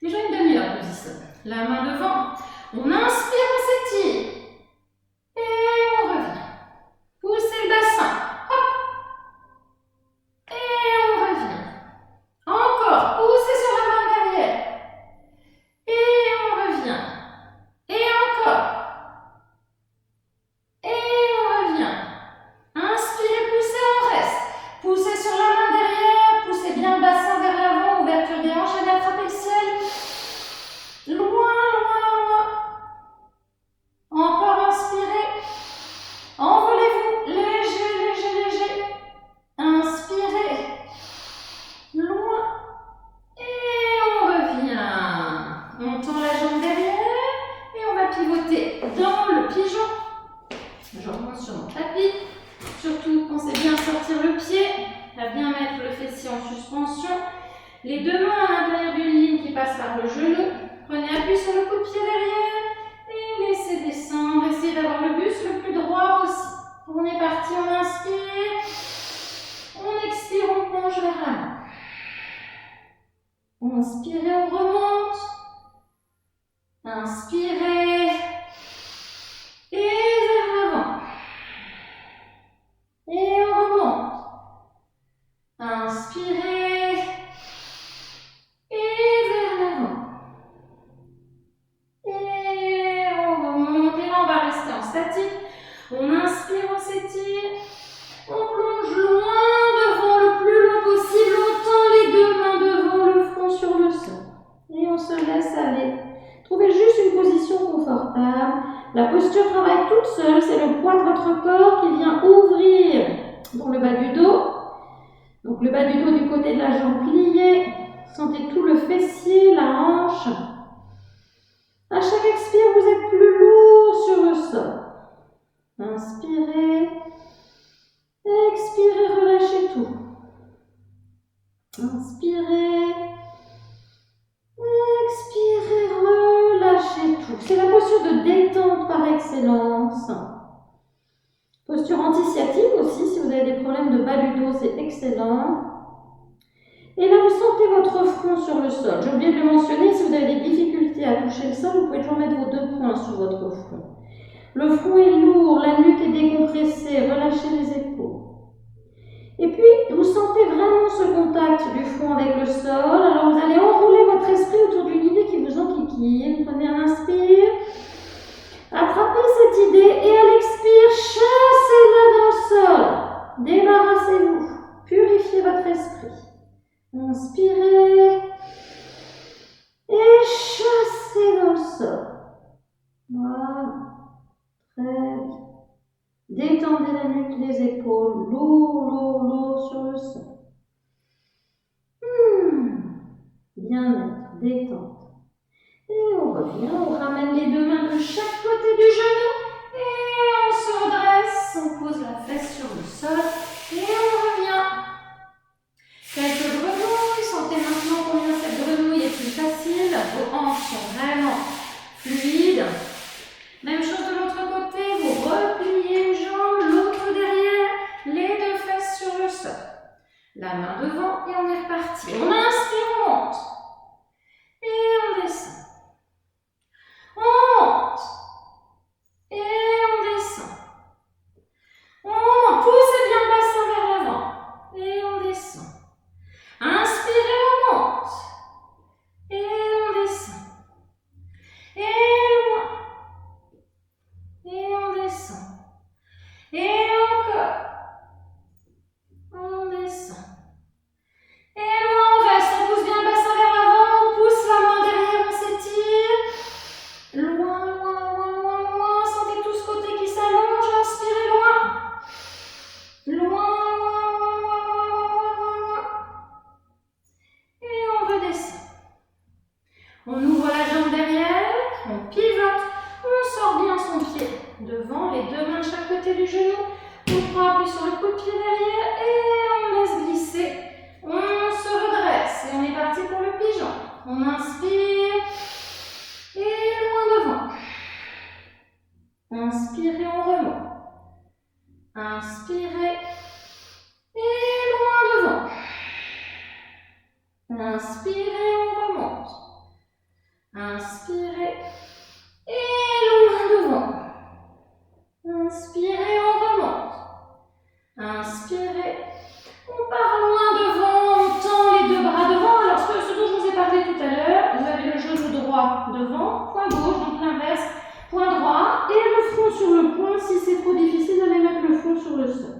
Déjà une demi-heure nous y sommes. La main devant. On inspire, on s'étire. Et on revient. Poussez le bassin. Hop. Et on revient. Encore. Poussez sur la main derrière. Et on revient. Et encore. Et on revient. Inspirez, poussez, on reste. Poussez sur la main derrière. Poussez bien le bassin vers l'avant. Ouverture des hanches et d'attraper le ciel. Loin, loin, loin. Encore. Les deux mains à l'intérieur d'une ligne qui passe par le genou. Prenez appui sur le coup de pied derrière et laissez descendre. Essayez d'avoir le buste le plus droit possible. On est parti, on inspire. On expire, on plonge vers la main. Inspirez, on remonte. Inspirez. Et vers l'avant. Et on remonte. Inspirez. Et vers l'avant. Et on remonte. Et là, on va rester en statique. On inspire, on s'étire. On plonge loin devant, le plus loin possible. On tend les deux mains devant, le front sur le sol. Et on se laisse aller. Trouvez juste une position confortable. La posture travaille toute seule. C'est le poids de votre corps qui vient ouvrir dans le bas du dos. Donc le bas du dos du côté de la jambe pliée. Sentez tout le fessier, la hanche. À chaque expire, vous êtes plus lourd sur le sol. Inspirez. Expirez, relâchez tout. Inspirez. Expirez, relâchez tout. C'est la posture de détente par excellence. Posture anti-sciatique aussi, si vous avez des problèmes de bas du dos, c'est excellent. Et là, vous sentez votre front sur le sol. J'ai oublié de le mentionner, si vous avez des difficultés à toucher le sol, vous pouvez toujours mettre vos deux poings sur votre front. Le front est lourd, la nuque est décompressée, relâchez les épaules. Et puis, vous sentez vraiment ce contact du front avec le sol. Alors, vous allez enrouler votre esprit autour d'une idée qui vous enquiquine. Prenez un inspire. Attrapez cette idée et à l'expire, chassez-la dans le sol. Débarrassez-vous. Purifiez votre esprit. Inspirez. Et chassez dans le sol. Voilà. Très bien. Détendez la nuque, les épaules, lourd, lourd, lourd sur le sol. Bien-être, détente. Et on revient, on ramène les deux mains de chaque côté du genou. Et on se redresse, on pose la fesse sur le sol. Et on revient. Quelques grenouilles, sentez maintenant combien cette grenouille est plus facile. Vos hanches sont vraiment fluides. Même chose de l'autre côté, vous repliez une jambe, l'autre derrière, les deux fesses sur le sol. La main devant et on est reparti. On inspire, on monte. Et on descend. On monte. Et on descend. On monte. Poussez bien le bassin vers l'avant. Et on descend. Inspirez, on monte. Et on descend. Et loin. Et on descend. Et encore. On descend. Et loin, on reste. On pousse bien le bassin vers l'avant. On pousse la main derrière, on s'étire. Loin, loin, loin, loin, loin. Sentez tout ce côté qui s'allonge. Inspirez loin. Loin, loin, loin, loin, loin, loin, loin. Et on redescend. On ouvre la jambe derrière. On pivote. On sort bien son pied devant, les deux mains de chaque côté du genou. On prend appui sur le coup de pied derrière et on laisse glisser. On se redresse et on est parti pour le pigeon. On inspire et loin devant. Inspirez, on remonte. Inspirez et loin devant. Inspirez, on remonte. Inspirez. Et loin devant. Inspirez, on remonte. Inspirez. On part loin devant, on tend les deux bras devant. Alors ce dont je vous ai parlé tout à l'heure, vous avez le genou droit devant, point gauche, donc l'inverse, point droit, et le front sur le point. Si c'est trop difficile, allez mettre le front sur le sol.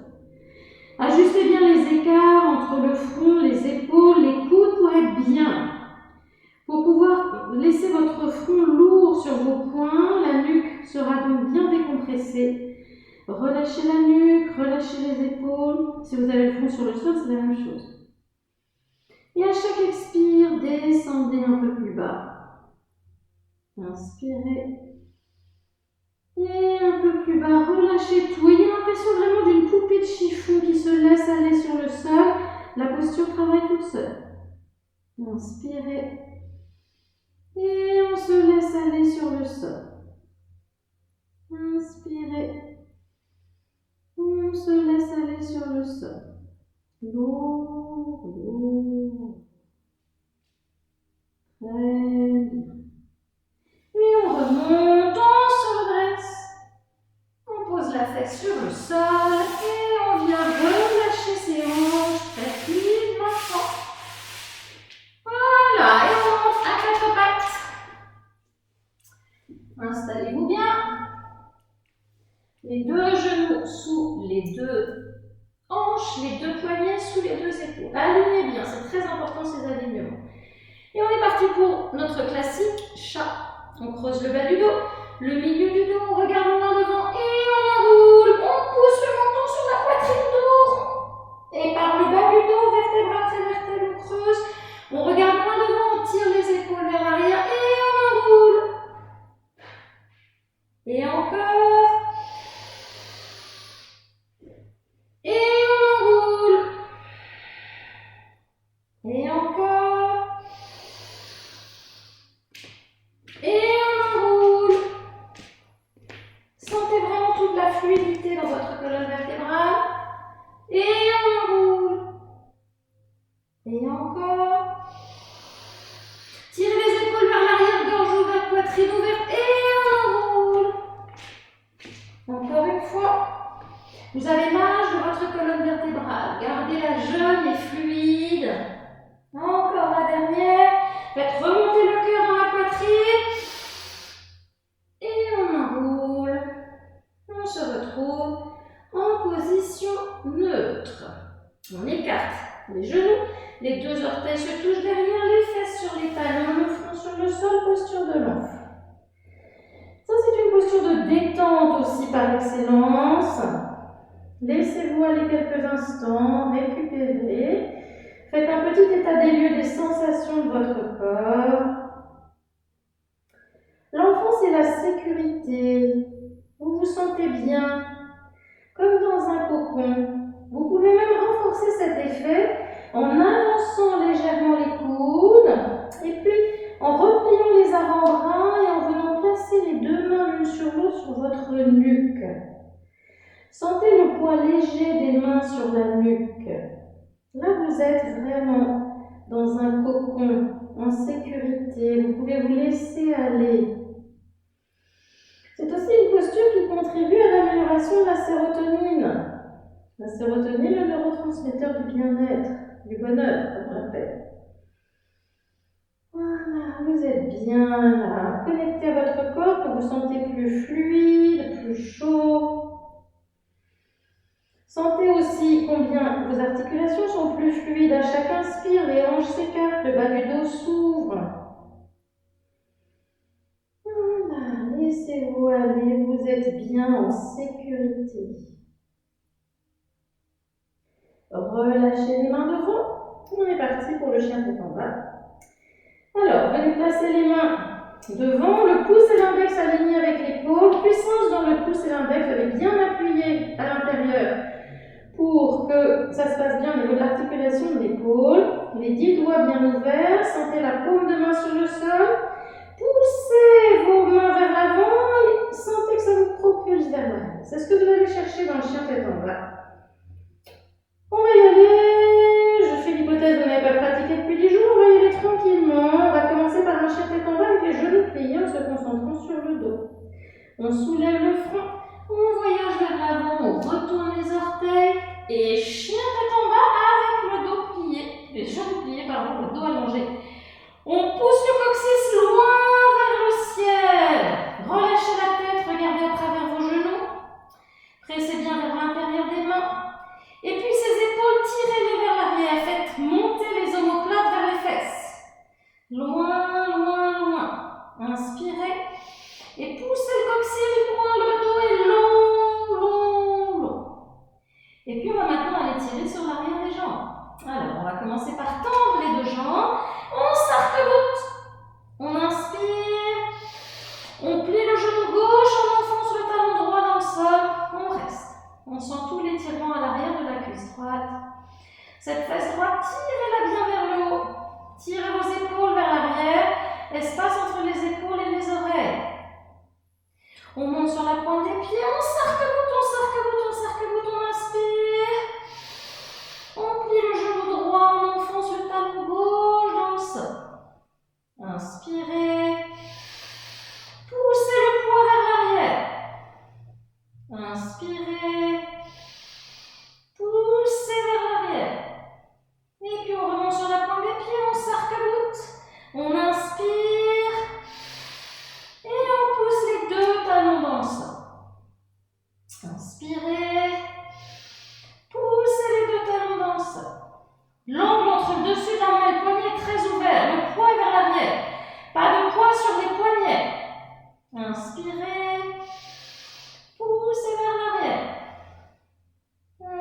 Ajustez bien les écarts entre le front, les épaules, les coudes pour être bien. Pour pouvoir laisser votre front lourd sur vos poings, la nuque sera donc bien décompressée. Relâchez la nuque, relâchez les épaules. Si vous avez le front sur le sol, c'est la même chose. Et à chaque expire, descendez un peu plus bas. Inspirez. Et un peu plus bas, relâchez tout. Ayez l'impression vraiment d'une poupée de chiffon qui se laisse aller sur le sol. La posture travaille toute seule. Inspirez. Et on se laisse aller sur le sol. Inspirez. On se laisse aller sur le sol. Lourd, lourd. Très bien. Et on remonte, on se redresse. On pose la fesse sur le sol et on vient relâcher ses hanches tranquillement. Voilà, et on monte à quatre pattes. Installez-vous bien. Les deux genoux sous les deux hanches, les deux poignets sous les deux épaules. Alignez bien, c'est très important ces alignements. Et on est parti pour notre classique chat. On creuse le bas du dos, le milieu du dos, on regarde loin devant et on enroule. On pousse le menton sur la poitrine d'eau. Et par le bas du dos, vertèbre après vertèbre, on creuse. On regarde loin devant, on tire les épaules vers l'arrière et on enroule. Et encore. Et on enroule. Et encore. Et on enroule. Sentez vraiment toute la fluidité dans votre colonne vertébrale. Et on enroule. Et encore. Tirez les épaules vers l'arrière, gorge ouverte, poitrine ouverte. Et on enroule. Encore une fois. Vous avez l'âge de votre colonne vertébrale. Gardez-la jeune et fluide. Encore la dernière. Faites remonter le cœur dans la poitrine. Et on enroule. On se retrouve en position neutre. On écarte les genoux. Les deux orteils se touchent derrière, les fesses sur les talons, le front sur le sol, posture de l'enfant. Ça, c'est une posture de détente aussi par excellence. Laissez-vous aller quelques instants, récupérez. Faites un petit état des lieux des sensations de votre corps. L'enfant, c'est la sécurité. Vous vous sentez bien, comme dans un cocon. Vous pouvez même renforcer cet effet en avançant légèrement les coudes et puis en repliant les avant-bras et en venant placer les deux mains l'une sur l'autre sur votre nuque. Sentez le poids léger des mains sur la nuque. Là, vous êtes vraiment dans un cocon, en sécurité. Vous pouvez vous laisser aller. C'est aussi une posture qui contribue à l'amélioration de la sérotonine. La sérotonine, le neurotransmetteur du bien-être, du bonheur, comme on l'appelle. Voilà, vous êtes bien là. Connectez à votre corps, que vous sentez plus fluide, plus chaud. Sentez aussi combien vos articulations sont plus fluides. À chaque inspire, les hanches s'écartent, le bas du dos s'ouvre. Voilà, laissez-vous aller, vous êtes bien en sécurité. Relâchez les mains devant. On est parti pour le chien tête en bas. Alors, venez placer les mains devant, le pouce et l'index alignés avec l'épaule. Puissance dans le pouce et l'index, vous allez bien appuyer à l'intérieur pour que ça se passe bien au niveau de l'articulation de l'épaule. Les 10 doigts bien ouverts, sentez la paume de main sur le sol. Poussez vos mains vers l'avant et sentez que ça vous propulse vers l'arrière. C'est ce que vous allez chercher dans le chien tête en bas. On va y aller. Je fais l'hypothèse que vous n'avez pas pratiqué depuis 10 jours. On va y aller tranquillement. On va commencer par un chien tête en bas avec les genoux pliés en se concentrant sur le dos. On soulève le front. On voyage vers l'avant. On retourne les orteils. Et chien tête en bas avec le dos plié. Les genoux pliés, pardon, le dos allongé. On pousse le coccyx loin vers le ciel. Relâchez la tête, regardez à travers vos genoux. Pressez bien vers l'intérieur des mains. Et puis ces épaules, tirez-les vers l'arrière. Faites monter les omoplates vers les fesses. Loin, loin, loin. Inspirez. Et poussez le coccyx loin, le dos est long, long, long. Et puis on va maintenant aller tirer sur l'arrière des jambes. Alors, on va commencer par tendre les deux jambes. On s'arc-boute. On inspire. On plie le genou gauche, on enfonce le talon droit dans le sol. On reste. On sent tout l'étirement à l'arrière de la cuisse droite. Cette fesse droite, tirez-la bien vers le haut. Tirez On monte sur la pointe des pieds, on s'arc-boute, on s'arc-boute, on s'arc-boute, on inspire. On plie le genou droit, on enfonce le talon gauche dans le sol. Inspirez. Poussez le poids vers l'arrière. Inspirez. Poussez vers l'arrière. Et puis on remonte sur la pointe des pieds, on s'arc-boute. On inspire. Et on pousse les deux talons dans le sol. Inspirez. Poussez les deux talons dans le sol. L'angle entre le dessus de la main et le poignet est très ouvert. Le poids est vers l'arrière. Pas de poids sur les poignets. Inspirez. Poussez vers l'arrière.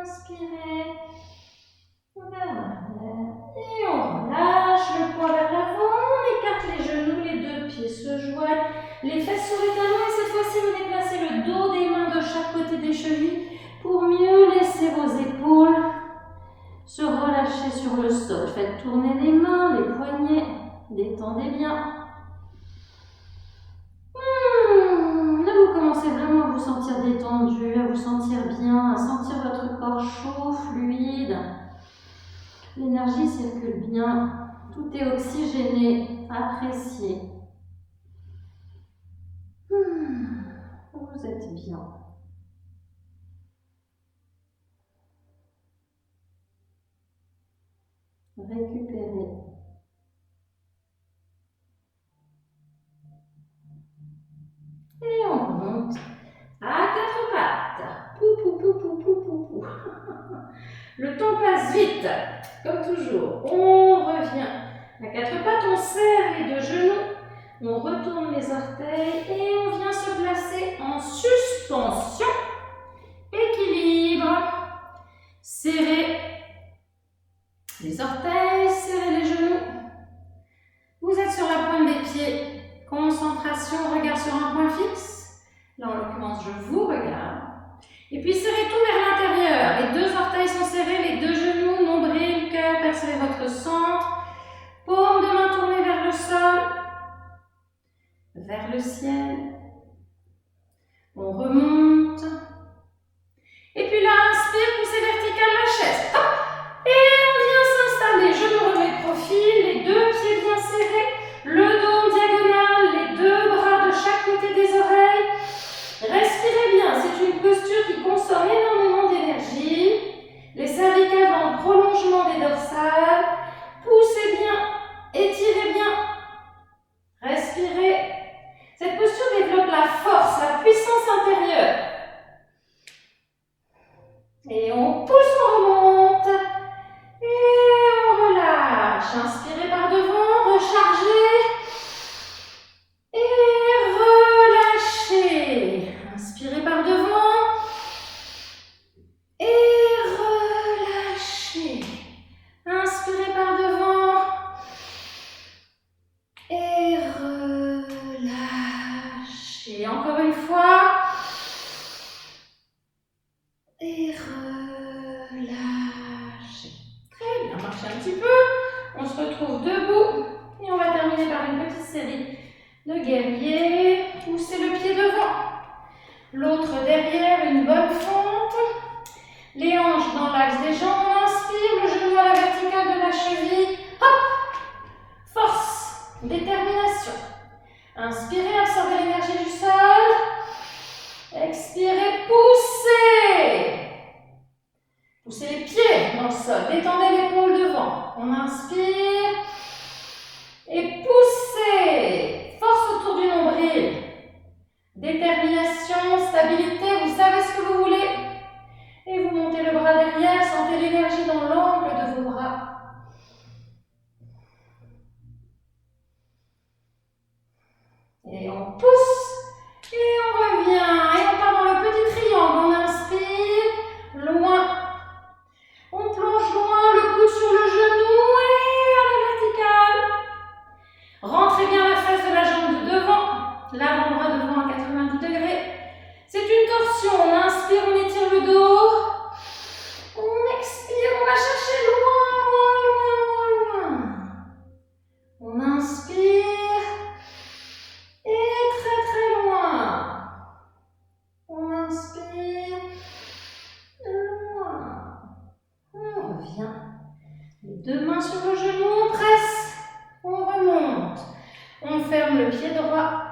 Inspirez. Vers l'arrière. Et on relâche le poids vers l'avant. On écarte les genoux, les deux pieds se joignent. Les fesses sur les talons et cette fois-ci vous déplacez le dos des mains de chaque côté des chevilles pour mieux laisser vos épaules se relâcher sur le sol. Faites tourner les mains, les poignets, détendez bien. Là vous commencez vraiment à vous sentir détendu, à vous sentir bien, à sentir votre corps chaud, fluide. L'énergie circule bien, tout est oxygéné, apprécié. Vous êtes bien. Récupérez. Et on monte à quatre pattes. Pou, pou, pou, pou, pou, pou, pou. Le temps passe vite, comme toujours. On revient à quatre pattes, on serre les deux genoux, on retourne les orteils et on vient se placer en suspension. Équilibre. Serrez les orteils, serrez les genoux. Vous êtes sur la pointe des pieds. Concentration, regard sur un point fixe. Là, en l'occurrence, je vous regarde. Et puis, serrez tout vers l'intérieur. Les deux orteils sont serrés, les deux genoux, nombril, cœur, percevez votre centre. Paume de main tournée vers le sol, vers le ciel. On remonte. Et puis là, inspire, poussez vertical la chaise. Hop. Et on vient s'installer. Je me remets de profil, les deux pieds bien serrés, le dos en diagonale, les deux bras de chaque côté des oreilles. Respirez bien, c'est une posture qui consomme énormément d'énergie. Les cervicales dans le prolongement des dorsales. Poussez bien, étirez bien. Respirez. Cette posture développe la force, la puissance intérieure. Et on pousse, on remonte. Et on relâche. Inspirez par devant, rechargez. Et relâchez. Inspirez par devant. Et relâchez. Inspirez par devant. Et relâchez. Encore une fois. Et relâchez. Très bien, marchez un petit peu. On se retrouve debout. Et on va terminer par une petite série de guerriers. Poussez le pied devant. L'autre derrière, une bonne fente. Les hanches dans l'axe des jambes. On inspire, le genou à la verticale de la cheville. Hop! Force, détermination. Inspirez, absorbez l'énergie du sol. Expirez, poussez. Poussez les pieds dans le sol. Détendez l'épaule devant. On inspire. Et poussez. Force autour du nombril. Détermination, stabilité. Vous savez ce que vous voulez. Et vous montez le bras derrière. Sentez l'énergie dans l'angle de vos bras. Et on pousse. Et on revient. Et on part dans le petit triangle. On inspire. Loin. On plonge loin, le coude sur le genou et à la verticale. Rentrez bien la face de la jambe de devant. L'avant-bras devant à 90 degrés. C'est une torsion. On inspire, on étire le dos. On expire, on va chercher loin, loin, loin, loin, loin. On inspire. Et très très loin. le pied droit.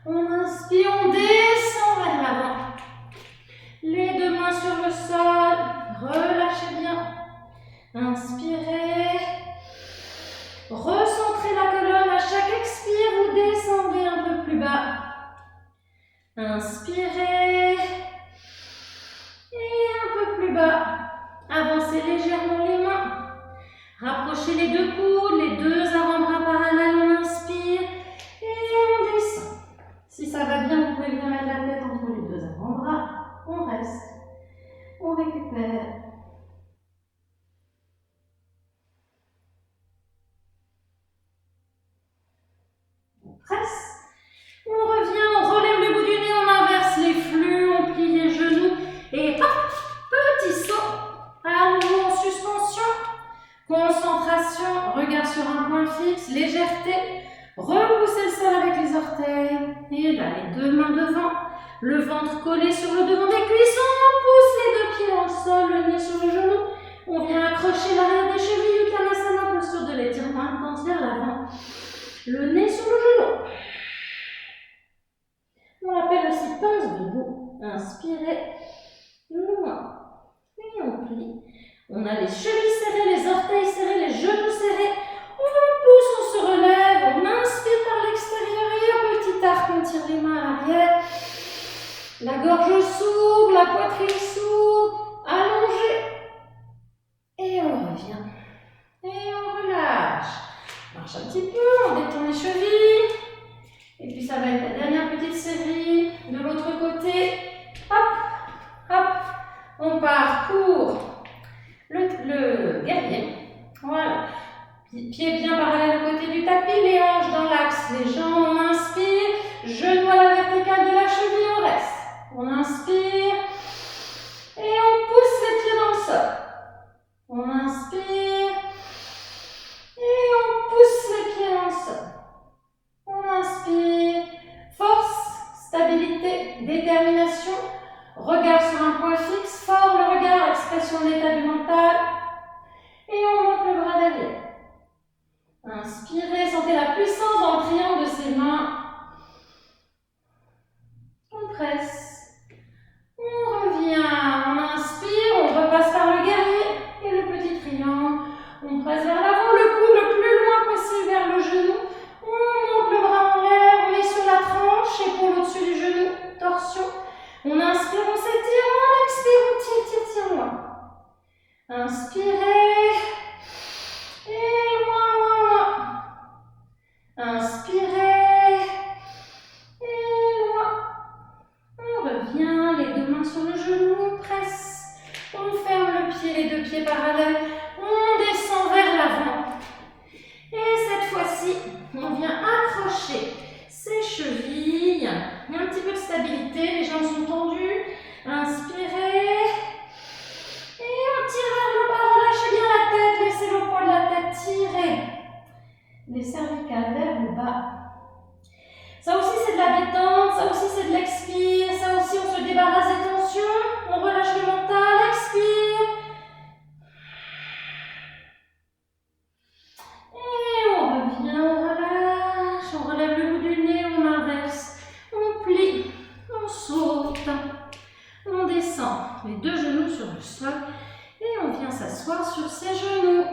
On inspire, on descend vers l'avant. Les deux mains sur le sol. Relâchez bien. Inspirez. Recentrez la colonne. À chaque expire, vous descendez un peu plus bas. Inspirez. Et un peu plus bas. Avancez légèrement les mains. Rapprochez les deux coudes, les deux avant-bras parallèles. On inspire et on descend. Si ça va bien, vous pouvez bien mettre la tête entre les deux avant-bras. On reste. On récupère. On presse. On revient, on relève le bout du nez, on inverse les flux, on plie les genoux et hop, petit saut. À nouveau en suspension. Concentration, regard sur un point fixe, légèreté. Repoussez le sol avec les orteils. Et là, les deux mains devant. Le ventre collé sur le devant des cuisses. On pousse les deux pieds dans le sol, le nez sur le genou. On vient accrocher l'arrière des chevilles. Uttanasana, posture de l'étirement intense vers l'avant. Le nez sur le genou. On l'appelle aussi pince debout. Inspirez. Loin. Et on plie. On a les chevilles serrées, les orteils serrés, les genoux serrés. On pousse, on se relève. On inspire par l'extérieur et un petit arc. On tire les mains à l'arrière. La gorge s'ouvre, la poitrine s'ouvre. Allongée. Et on revient. Et on relâche. On marche un petit peu, on détend les chevilles. Et puis ça va être la dernière petite série. De l'autre côté. Hop, hop. On part pour le guerrier. Voilà. Pieds bien parallèles au côté du tapis, les hanches dans l'axe, les jambes, on inspire, genoux à la verticale de la cheville, on reste. On inspire et on pousse les pieds dans le sol. On inspire et on pousse les pieds dans le sol. On inspire, force, stabilité, détermination, regard sur un point fixe, fort le regard, expression de l'état du mental. Et on monte le bras derrière. Inspirez, sentez la puissance dans le triangle de ses mains. On presse. On revient. On inspire, on repasse par le guerrier et le petit triangle. On presse vers l'avant, le coude le plus loin possible vers le genou. On monte le bras en l'air, on est sur la tranche, épaule au-dessus du genou, torsion. On inspire, on s'étire, on expire, on tire loin. Inspirez. Et loin. Inspirez. Et loin. On revient, les deux mains sur le genou, on presse. On ferme le pied, les deux pieds parallèles. On descend vers l'avant. Et cette fois-ci, on vient accrocher ses chevilles. Il y a un petit peu de stabilité, les jambes sont tendues. Inspirez. Et on tire vers le bas, relâchez bien la tête, laissez le poids de la tête tirer. Les cervicales vers le bas. Ça aussi c'est de la détente, ça aussi c'est de l'expire, ça aussi on se débarrasse des tensions, on relâche le mental, expire. Et on revient, on relâche, on relève le bout du nez, on inverse, on plie, on saute, on descend, les deux genoux sur le sol et on vient s'asseoir sur ses genoux.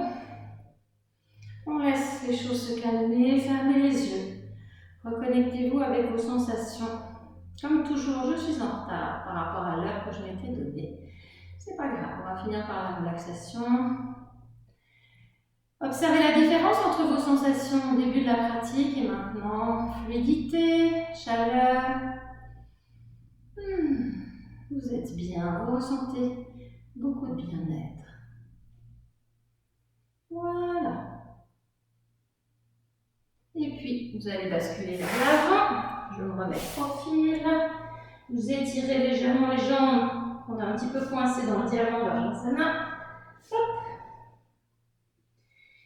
On laisse les choses se calmer, fermez les yeux. Reconnectez-vous avec vos sensations. Comme toujours, je suis en retard par rapport à l'heure que je m'étais donnée. C'est pas grave, on va finir par la relaxation. Observez la différence entre vos sensations au début de la pratique et maintenant. Fluidité, chaleur. Vous êtes bien, vous ressentez beaucoup de bien-être. Voilà. Et puis, vous allez basculer vers l'avant. Je me remets de profil. Vous étirez légèrement les jambes. On a un petit peu coincé dans le diamant Vajrasana. Hop.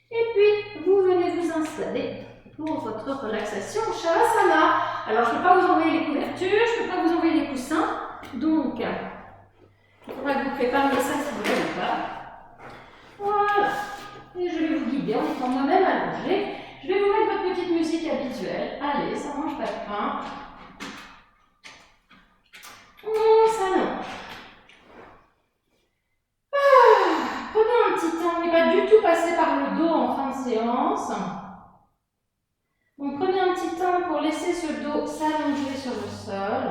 Et puis, vous venez vous installer pour votre relaxation Shavasana. Alors, je ne peux pas vous envoyer les couvertures, je ne peux pas vous envoyer les coussins. Donc, il faudra que vous prépariez ça si vous ne voulez pas. Voilà. Et je vais vous guider en étant moi-même allongée. Je vais vous mettre votre petite musique habituelle. fin. On s'allonge. Prenez un petit temps, on n'est pas du tout passé par le dos en fin de séance. Donc prenez un petit temps pour laisser ce dos s'allonger sur le sol.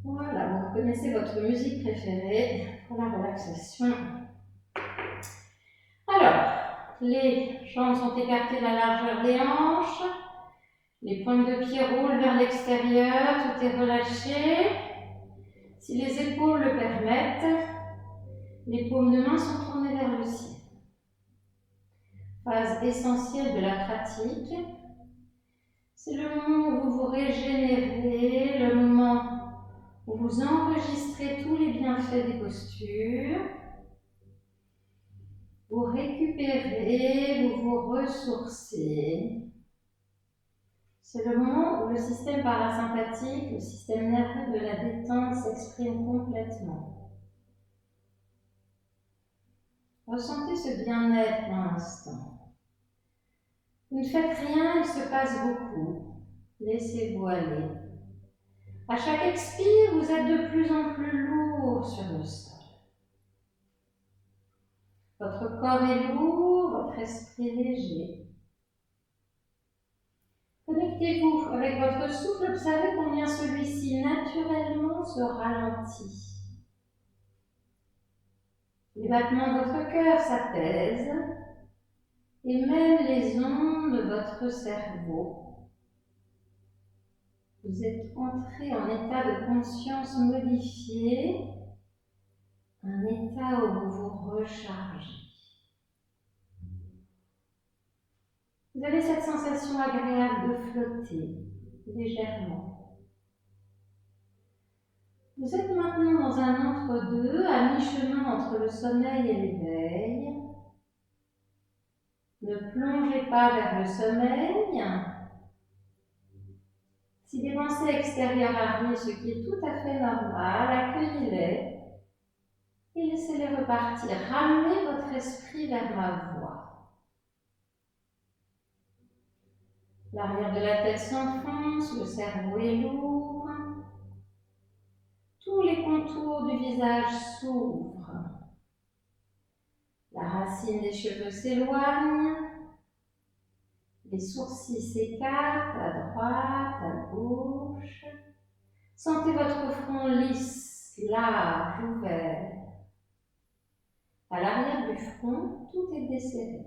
Voilà, vous reconnaissez votre musique préférée pour la relaxation. Alors, les jambes sont écartées de la largeur des hanches. Les pointes de pied roulent vers l'extérieur, tout est relâché. Si les épaules le permettent, les paumes de main sont tournées vers le ciel. Phase essentielle de la pratique. C'est le moment où vous vous régénérez, le moment où vous enregistrez tous les bienfaits des postures. Vous récupérez, vous vous ressourcez. C'est le moment où le système parasympathique, le système nerveux de la détente s'exprime complètement. Ressentez ce bien-être pour l'instant. Vous ne faites rien, il se passe beaucoup. Laissez-vous aller. À chaque expire, vous êtes de plus en plus lourd sur le sol. Votre corps est lourd, votre esprit léger. Connectez-vous avec votre souffle, observez combien celui-ci naturellement se ralentit. Les battements de votre cœur s'apaisent et même les ondes de votre cerveau. Vous êtes entré en état de conscience modifié, un état où vous vous rechargez. Vous avez cette sensation agréable de flotter légèrement. Vous êtes maintenant dans un entre-deux, à mi-chemin entre le sommeil et l'éveil. Ne plongez pas vers le sommeil. Si des pensées extérieures arrivent, ce qui est tout à fait normal, accueillez-les et laissez-les repartir. Ramenez votre esprit vers ma voix. L'arrière de la tête s'enfonce, le cerveau est lourd. Tous les contours du visage s'ouvrent. La racine des cheveux s'éloigne. Les sourcils s'écartent à droite, à gauche. Sentez votre front lisse, large, ouvert. À l'arrière du front, tout est desserré.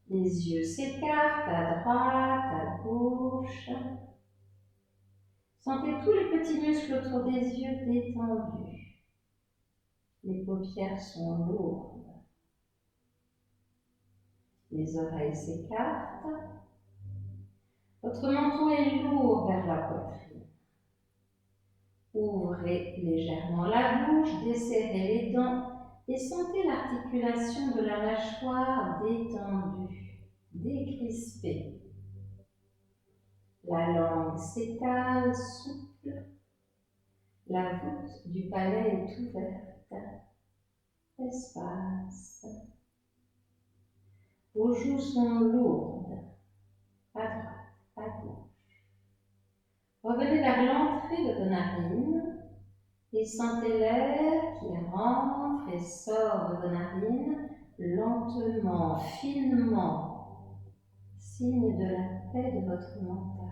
Les yeux s'écartent à droite, à gauche. Sentez tous les petits muscles autour des yeux détendus. Les paupières sont lourdes. Les oreilles s'écartent. Votre menton est lourd vers la poitrine. Ouvrez légèrement la bouche, desserrez les dents et sentez l'articulation de la mâchoire détendue, décrispée. La langue s'étale, souple. La voûte du palais est ouverte. Espace. Vos joues sont lourdes, à droite, à gauche. Revenez vers l'entrée de vos narines et sentez l'air qui rentre et sort de vos narines lentement, finement, signe de la paix de votre mental.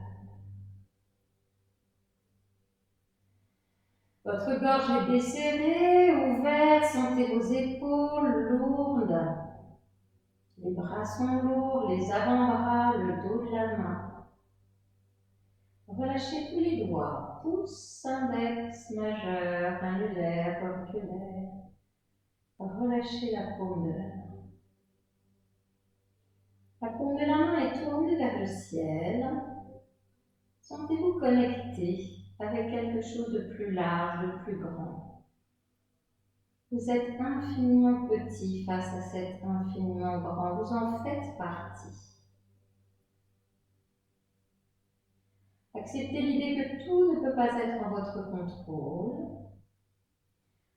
Votre gorge est desserrée, ouverte, sentez vos épaules lourdes. Les bras sont lourds, les avant-bras, le dos de la main. Relâchez tous les doigts, pouce, index, majeur, annulaire, auriculaire. Relâchez la paume de la main. La paume de la main est tournée vers le ciel. Sentez-vous connecté avec quelque chose de plus large, de plus grand. Vous êtes infiniment petit face à cet infiniment grand. Vous en faites partie. Acceptez l'idée que tout ne peut pas être en votre contrôle.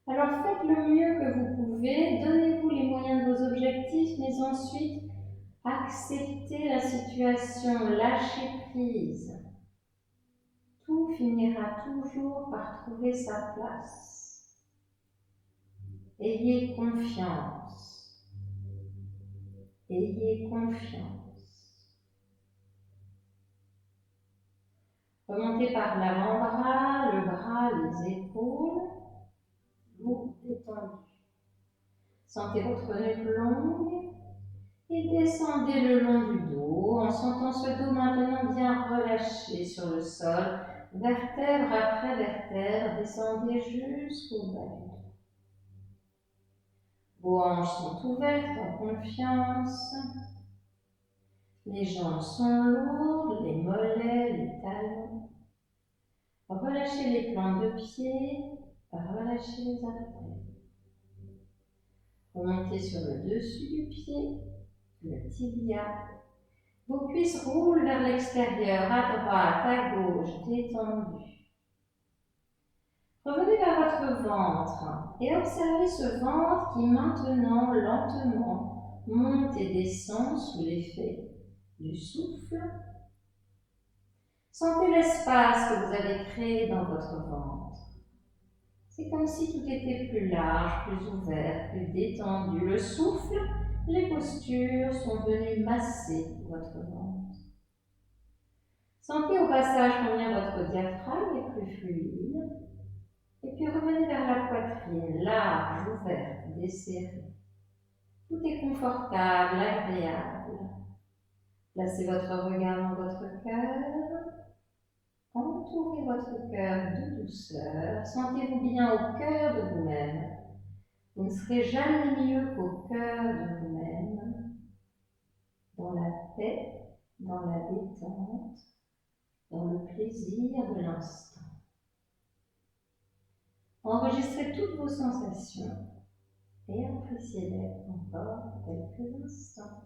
Alors faites le mieux que vous pouvez. Donnez-vous les moyens de vos objectifs, mais ensuite, Acceptez la situation, lâchez prise. Tout finira toujours par trouver sa place. Ayez confiance. Ayez confiance. Remontez par l'avant-bras, le bras, les épaules. Vous détendez. Sentez votre nuque longue et descendez le long du dos en sentant ce dos maintenant bien relâché sur le sol. Vertèbre après vertèbre, descendez jusqu'au bas du dos. Vos hanches sont ouvertes en confiance. Les jambes sont lourdes, les mollets, les talons. Relâchez les plantes de pied, relâchez les artères. Remontez sur le dessus du pied, le tibia. Vos cuisses roulent vers l'extérieur, à droite, à gauche, détendues. Revenez vers votre ventre et observez ce ventre qui maintenant, lentement, monte et descend sous l'effet du souffle. Sentez l'espace que vous avez créé dans votre ventre. C'est comme si tout était plus large, plus ouvert, plus détendu. Le souffle, les postures sont venues masser votre ventre. Sentez au passage combien votre diaphragme est plus fluide. Et puis revenez vers la poitrine, large, ouverte, desserrée. Tout est confortable, agréable. Placez votre regard dans votre cœur. Entourez votre cœur de douceur. Sentez-vous bien au cœur de vous-même. Vous ne serez jamais mieux qu'au cœur de vous-même. Dans la paix, dans la détente, dans le plaisir de l'instant. Enregistrez toutes vos sensations et appréciez-les encore quelques instants.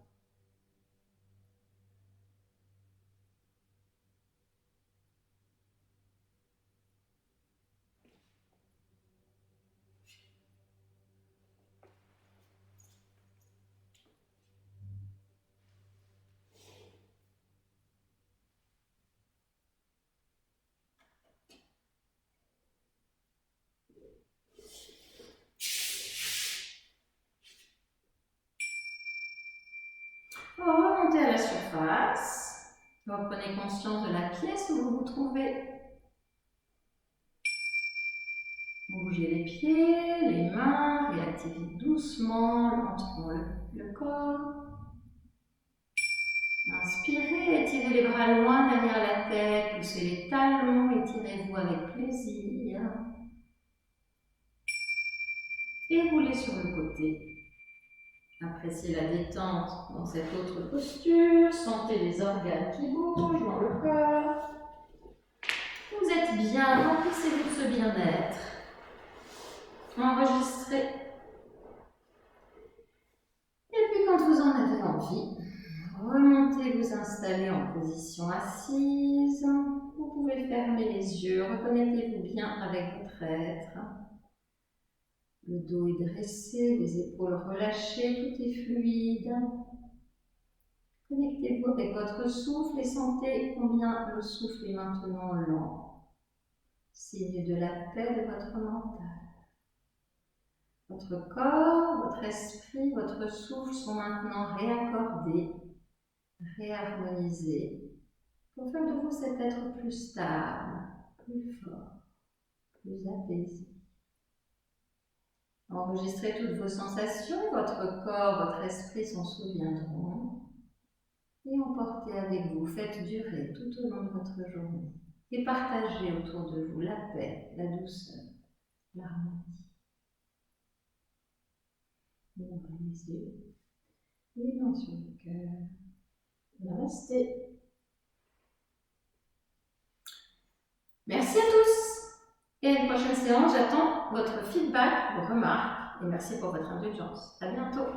Remontez à la surface. Reprenez conscience de la pièce où vous vous trouvez. Bougez les pieds, les mains, réactivez doucement, lentement le corps. Inspirez, étirez les bras loin derrière la tête, poussez les talons, étirez-vous avec plaisir. Et roulez sur le côté. Appréciez la détente dans cette autre posture, sentez les organes qui bougent dans le corps. Vous êtes bien, remplissez-vous de ce bien-être. Enregistrez. Et puis quand vous en avez envie, remontez, vous installez en position assise. Vous pouvez fermer les yeux, reconnectez-vous bien avec votre être. Le dos est dressé, les épaules relâchées, tout est fluide. Connectez-vous avec votre souffle et sentez combien le souffle est maintenant lent. Signe de la paix de votre mental. Votre corps, votre esprit, votre souffle sont maintenant réaccordés, réharmonisés, pour faire de vous cet être plus stable, plus fort, plus apaisé. Enregistrez toutes vos sensations, votre corps, votre esprit s'en souviendront et emportez avec vous, faites durer tout au long de votre journée et partagez autour de vous la paix, la douceur, l'harmonie. Ouvrez les yeux, les mains sur le cœur. Namasté. Merci à tous. Et à une prochaine séance, j'attends votre feedback, vos remarques et merci pour votre indulgence. À bientôt.